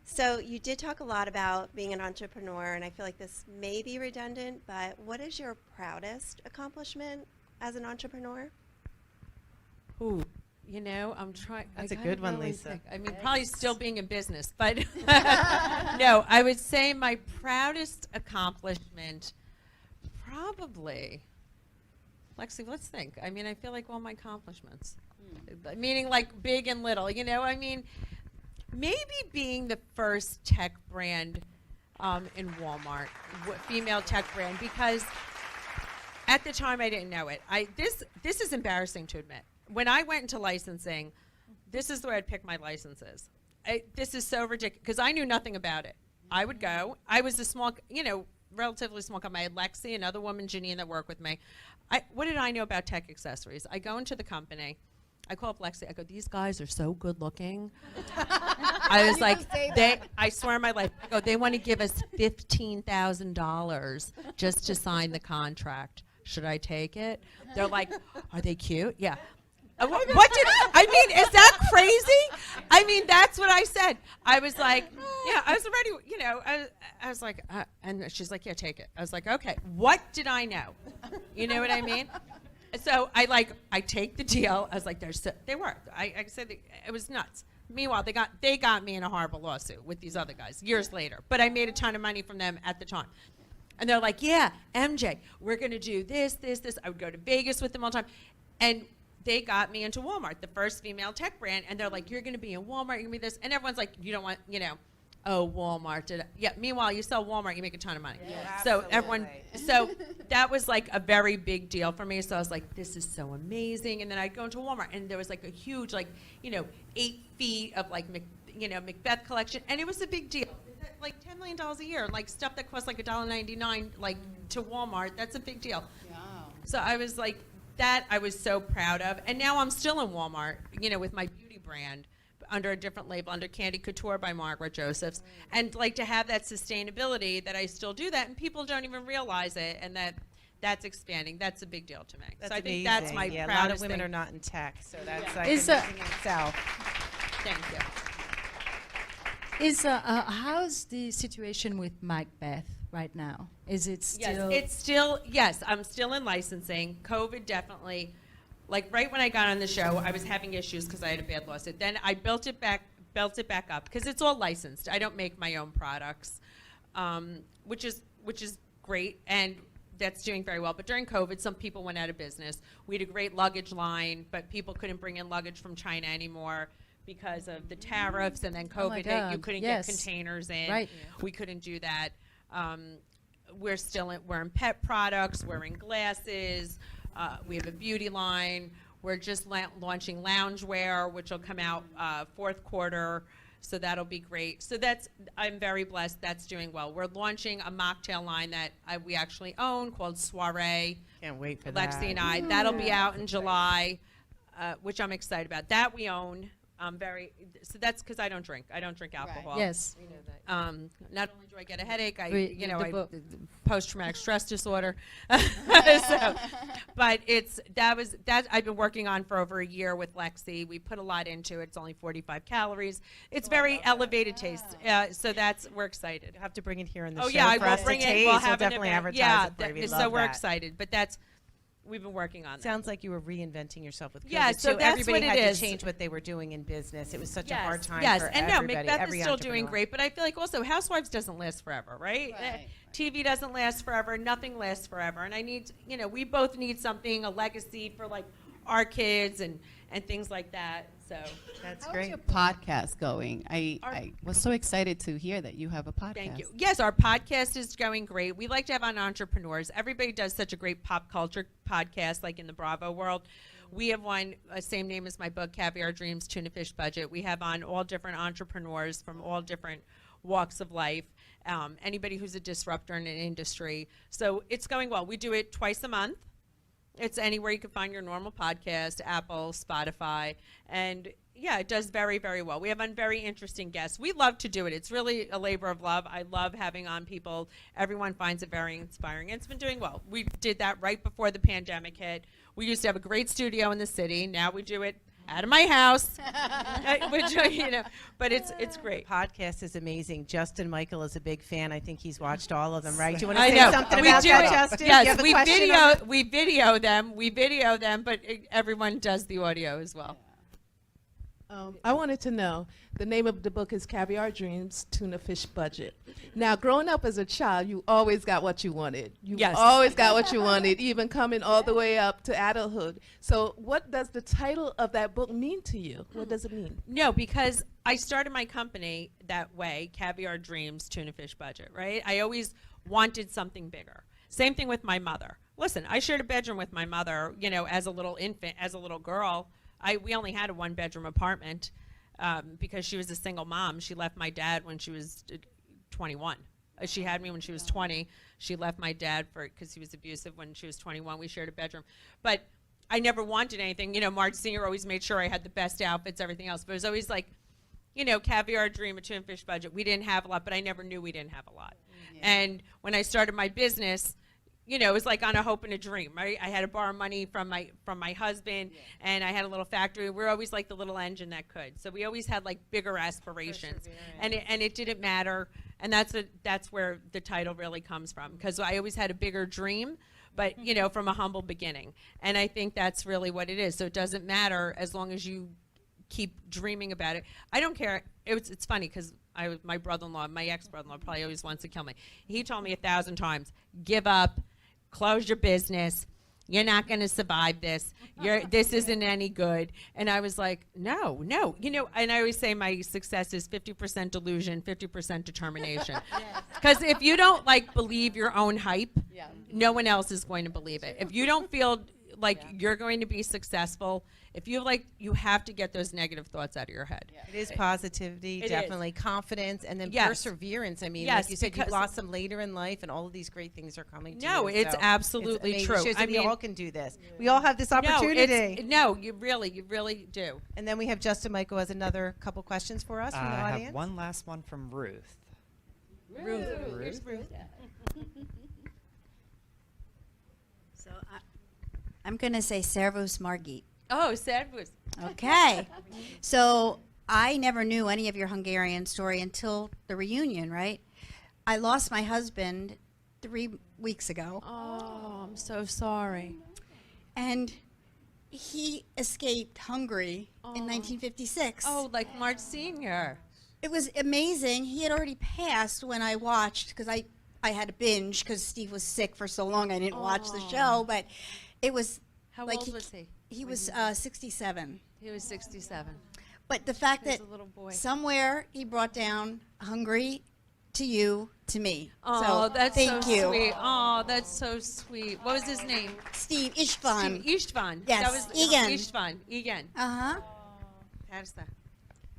So you did talk a lot about being an entrepreneur, and I feel like this may be redundant, but what is your proudest accomplishment as an entrepreneur? Ooh, I'm trying. That's a good one, Lisa. I mean, probably still being in business, but no, I would say my proudest accomplishment, probably. Lexi, let's think. I mean, I feel like all my accomplishments, meaning like big and little. I mean, maybe being the first tech brand in Walmart, female tech brand, because at the time I didn't know it. This is embarrassing to admit. When I went into licensing, this is the way I'd pick my licenses. This is so ridiculous because I knew nothing about it. I would go. I was a small, relatively small company. I had Lexi, another woman, Janine, that worked with me. What did I know about tech accessories? I go into the company. I call up Lexi. I go, these guys are so good looking. I was like, I swear on my life. I go, they want to give us $15,000 just to sign the contract. Should I take it? They're like, are they cute? Yeah. What did I mean? Is that crazy? I mean, that's what I said. I was like, yeah, I was already, I was like, and she's like, yeah, take it. I was like, okay, what did I know? You know what I mean? So I take the deal. I was like, they were. I said it was nuts. Meanwhile, they got me in a horrible lawsuit with these other guys years later. But I made a ton of money from them at the time. And they're like, yeah, MJ, we're going to do this, this, this. I would go to Vegas with them all the time. And they got me into Walmart, the first female tech brand. And they're like, you're going to be in Walmart, you're going to be this. And everyone's like, you don't want, you know, oh, Walmart. Yeah, meanwhile, you sell Walmart, you make a ton of money. Yeah, so absolutely. everyone, so that was like a very big deal for me. So I was like, this is so amazing. And then I'd go into Walmart, and there was like a huge, like, you know, 8 feet of like, Macbeth collection. And it was a big deal. Like $10 million a year, like stuff that costs like $1.99, like to Walmart, that's a big deal. Wow. So I was like, that I was so proud of. And now I'm still in Walmart, you know, with my beauty brand under a different label, under Candy Couture by Margaret Josephs. And like to have that sustainability that I still do that, and people don't even realize it, and that's expanding. That's a big deal to me. That's so I think amazing. that's my yeah, proudest a lot of women thing. are not in tech, so that's like Is, amazing in itself. Thank you. How's the situation with Macbeth right now? Is it still? Yes, it's still, yes, I'm still in licensing. COVID definitely, like right when I got on the show, I was having issues because I had a bad lawsuit. Then I built it back up because it's all licensed. I don't make my own products, which is great, and that's doing very well. But during COVID, some people went out of business. We had a great luggage line, but people couldn't bring in luggage from China anymore because of the tariffs, and then Oh my COVID hit. You God, couldn't yes. get containers in. Right. We couldn't do that. We're in pet products. We're in glasses. We have a beauty line. We're just launching loungewear, which will come out fourth quarter. So that'll be great. So I'm very blessed. That's doing well. We're launching a mocktail line that we actually own called Soiree. Can't wait for that. Lexi and I. That'll be out in July, which I'm excited about. That we own. So that's because I don't drink. I don't drink alcohol. Yes. Not only do I get a headache, I The post-traumatic stress disorder. But that I've been working on for over a year with Lexi. We put a lot into it. It's only 45 calories. It's very elevated taste. So we're excited. You have to bring it here in the Oh show yeah, I for will us bring to it. taste. We'll have an definitely event. advertise Yeah, it for you. We so love we're that. excited. But we've been working on that. Sounds like you were reinventing yourself with COVID. Yeah, so too. that's Everybody what it had is. to change what they were doing in business. It was such a hard time Yes, for and no, everybody. Macbeth every is still doing entrepreneur. great, but I feel like also Housewives doesn't last forever, right? Right. TV doesn't last forever. Nothing lasts forever, and I need, we both need something, a legacy for like our kids and things like that. So That's How's great. your podcast going? I was so excited to hear that you have a podcast. Thank you. Yes, our podcast is going great. We like to have on entrepreneurs. Everybody does such a great pop culture podcast, like in the Bravo world. We have one, same name as my book, Caviar Dreams, Tuna Fish Budget. We have on all different entrepreneurs from all different walks of life, anybody who's a disruptor in an industry. So it's going well. We do it twice a month. It's anywhere you can find your normal podcast, Apple, Spotify, and yeah, it does very, very well. We have on very interesting guests. We love to do it. It's really a labor of love. I love having on people. Everyone finds it very inspiring, and it's been doing well. We did that right before the pandemic hit. We used to have a great studio in the city. Now we do it out of my house, but it's great. Podcast is amazing. Justin Michael is a big fan. I think he's watched all of them, right? Do you want to I say know. something We about do that, it. Justin? Do you Yes, have a question on that? we video them, but everyone does the audio as well. I wanted to know, the name of the book is Caviar Dreams, Tuna Fish Budget. Now, growing up as a child, you always got what you wanted. You Yes. always got what you wanted, even coming all the way up to adulthood. So what does the title of that book mean to you? What does it mean? No, because I started my company that way, Caviar Dreams, Tuna Fish Budget, right? I always wanted something bigger. Same thing with my mother. Listen, I shared a bedroom with my mother, as a little infant, as a little girl. We only had a one-bedroom apartment because she was a single mom. She left my dad when she was 21. She had me when she was 20. She left my dad because he was abusive when she was 21. We shared a bedroom. But I never wanted anything. Marge Senior always made sure I had the best outfits, everything else. But it was always like, caviar dream, a tuna fish budget. We didn't have a lot, but I never knew we didn't have a lot. Yeah. And when I started my business, it was like on a hope and a dream, right? I had to borrow money from my husband, and I had a little factory. We're always like the little engine that could. So we always had like bigger aspirations, and it didn't matter. And that's where the title really comes from, because I always had a bigger dream, but from a humble beginning. And I think that's really what it is. So it doesn't matter as long as you keep dreaming about it. I don't care. It's funny because my brother-in-law, my ex-brother-in-law, probably always wants to kill me. He told me 1,000 times, give up, close your business. You're not going to survive this. This isn't any good. And I was like, no. And I always say my success is 50% delusion, 50% determination. Because if you don't believe your own hype, no one else is going to believe it. If you don't feel like you're going to be successful, if you you have to get those negative thoughts out of your head. It is positivity, It definitely confidence, and then Yes. perseverance. I mean, Yes, like you said, you because- blossom later in life, and all of these great things are coming to you. No, it's So absolutely amazing. true. It shows that I we mean- all can do this. We all have this opportunity. No, you really do. And then we have Justin Michael has another couple questions for us from the I audience. have one last one from Ruth. Ruth. Ruth. So I'm going to say Servus Margit. Oh, Servus. Okay. So I never knew any of your Hungarian story until the reunion, right? I lost my husband 3 weeks ago. Oh, I'm so sorry. And he escaped Hungary in 1956. Oh, like Marge Sr. It was amazing. He had already passed when I watched, because I had to binge because Steve was sick for so long I didn't watch the show. But it was How like old was he? He was 67. He was 67. But the fact He was that a little boy. somewhere he brought down Hungary to you, to me. Oh, so that's thank so you. sweet. Oh, that's so sweet. What was his name? Steve Istvan. Steve Istvan. Yes, That was Igen. Istvan. Igen. Uh-huh. How's that?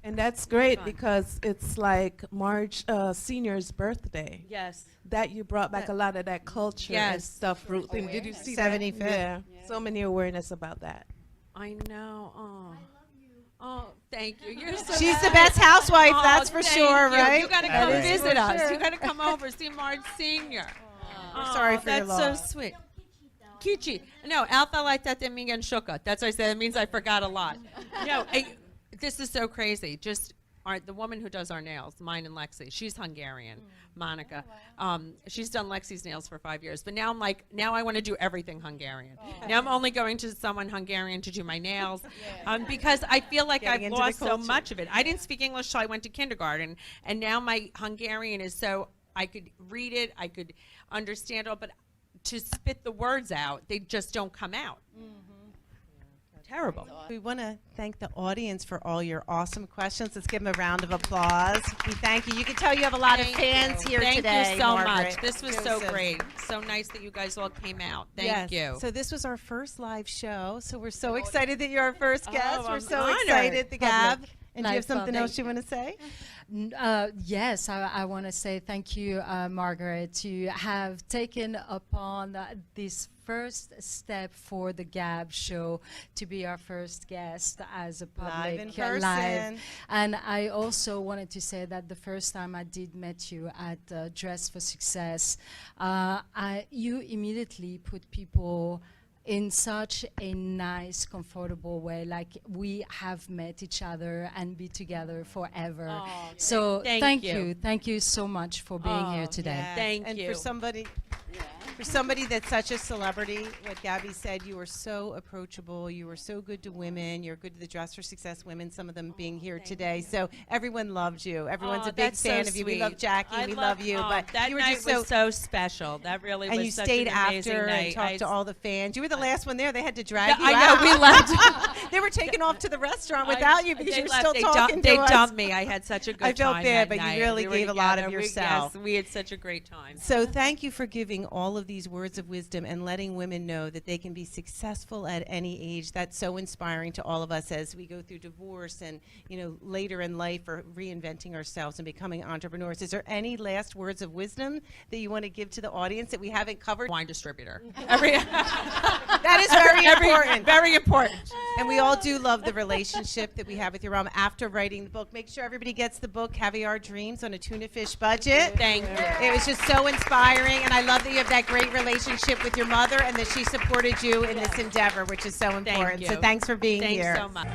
And that's great Fun. because it's like Marge Senior's birthday. Yes. That you brought back a lot of that culture and Yes. stuff, Ruth. And did you see 75th. that? Yeah. So many awareness about that. I know. Oh. Oh, thank you. You're so She's the nice. best housewife, Oh, that's for thank sure, you. right? You got to That come is visit for us. sure. You got to come over, see Marge Sr. We're sorry for your that's loss. so sweet. Kichi. No, Alpha like that didn't mean shuka. That's what I said. It means I forgot a lot. No, this is so crazy. Just the woman who does our nails, mine and Lexi, she's Hungarian, Monica. She's done Lexi's nails for 5 years. But now I'm like, now I want to do everything Hungarian. Now I'm only going to someone Hungarian to do my nails because I feel like Getting I've into the lost so culture. much of it. I didn't speak English till I went to kindergarten, and now my Hungarian is so I could read it, I could understand it, but to spit the words out, they just don't come out. Terrible. We want to thank the audience for all your awesome questions. Let's give them a round of applause. We thank you. You can tell you have a lot of fans here Thank today. you so Margaret much. This was so Joseph. great. So nice that you guys all came out. Thank Yes. you. So this was our first live show. So we're so excited that you're our first guest. We're I'm so honored. excited. The Gab. And do you have Live something public. else you want to say? Yes, I want to say thank you, Margaret, to have taken upon this first step for the Gab show to be our first guest as a public in person. And I also wanted to say that the first time I did met you at Dress for Success, you immediately put people in such a nice, comfortable way, like we have met each other and be together forever. Oh, So thank you. Thank you so much for being here today. Yes. Thank and you. for somebody that's such a celebrity, what Gabby said, you were so approachable. You were so good to women. You're good to the Dress for Success women, some of them being here today. So everyone loved you. Everyone's a big that's so fan of you. We love sweet. Jackie. We love you. But that you were night just was so special. That really and was you such stayed an amazing after night. and talked to all the fans. You were the last one there. They had to drag Yeah, you I know, out. we left. They were taking off to the restaurant without you because They you were left. still They talking They to us. dumped me. I had such a good I felt time bad, that but you night. really We were gave a lot of together. yourself. Yes, we had such a great time. So thank you for giving all of these words of wisdom and letting women know that they can be successful at any age. That's so inspiring to all of us as we go through divorce and, later in life or reinventing ourselves and becoming entrepreneurs. Is there any last words of wisdom that you want to give to the audience that we haven't covered? Wine distributor. That is very important. Very important. And we all do love the relationship that we have with your mom after writing the book. Make sure everybody gets the book, Caviar Dreams on a Tuna Fish Budget. Thank you. It was just so inspiring, and I love that you have that great relationship with your mother and that she supported you in this endeavor, which is so important. you. So thanks for being Thanks here. so much.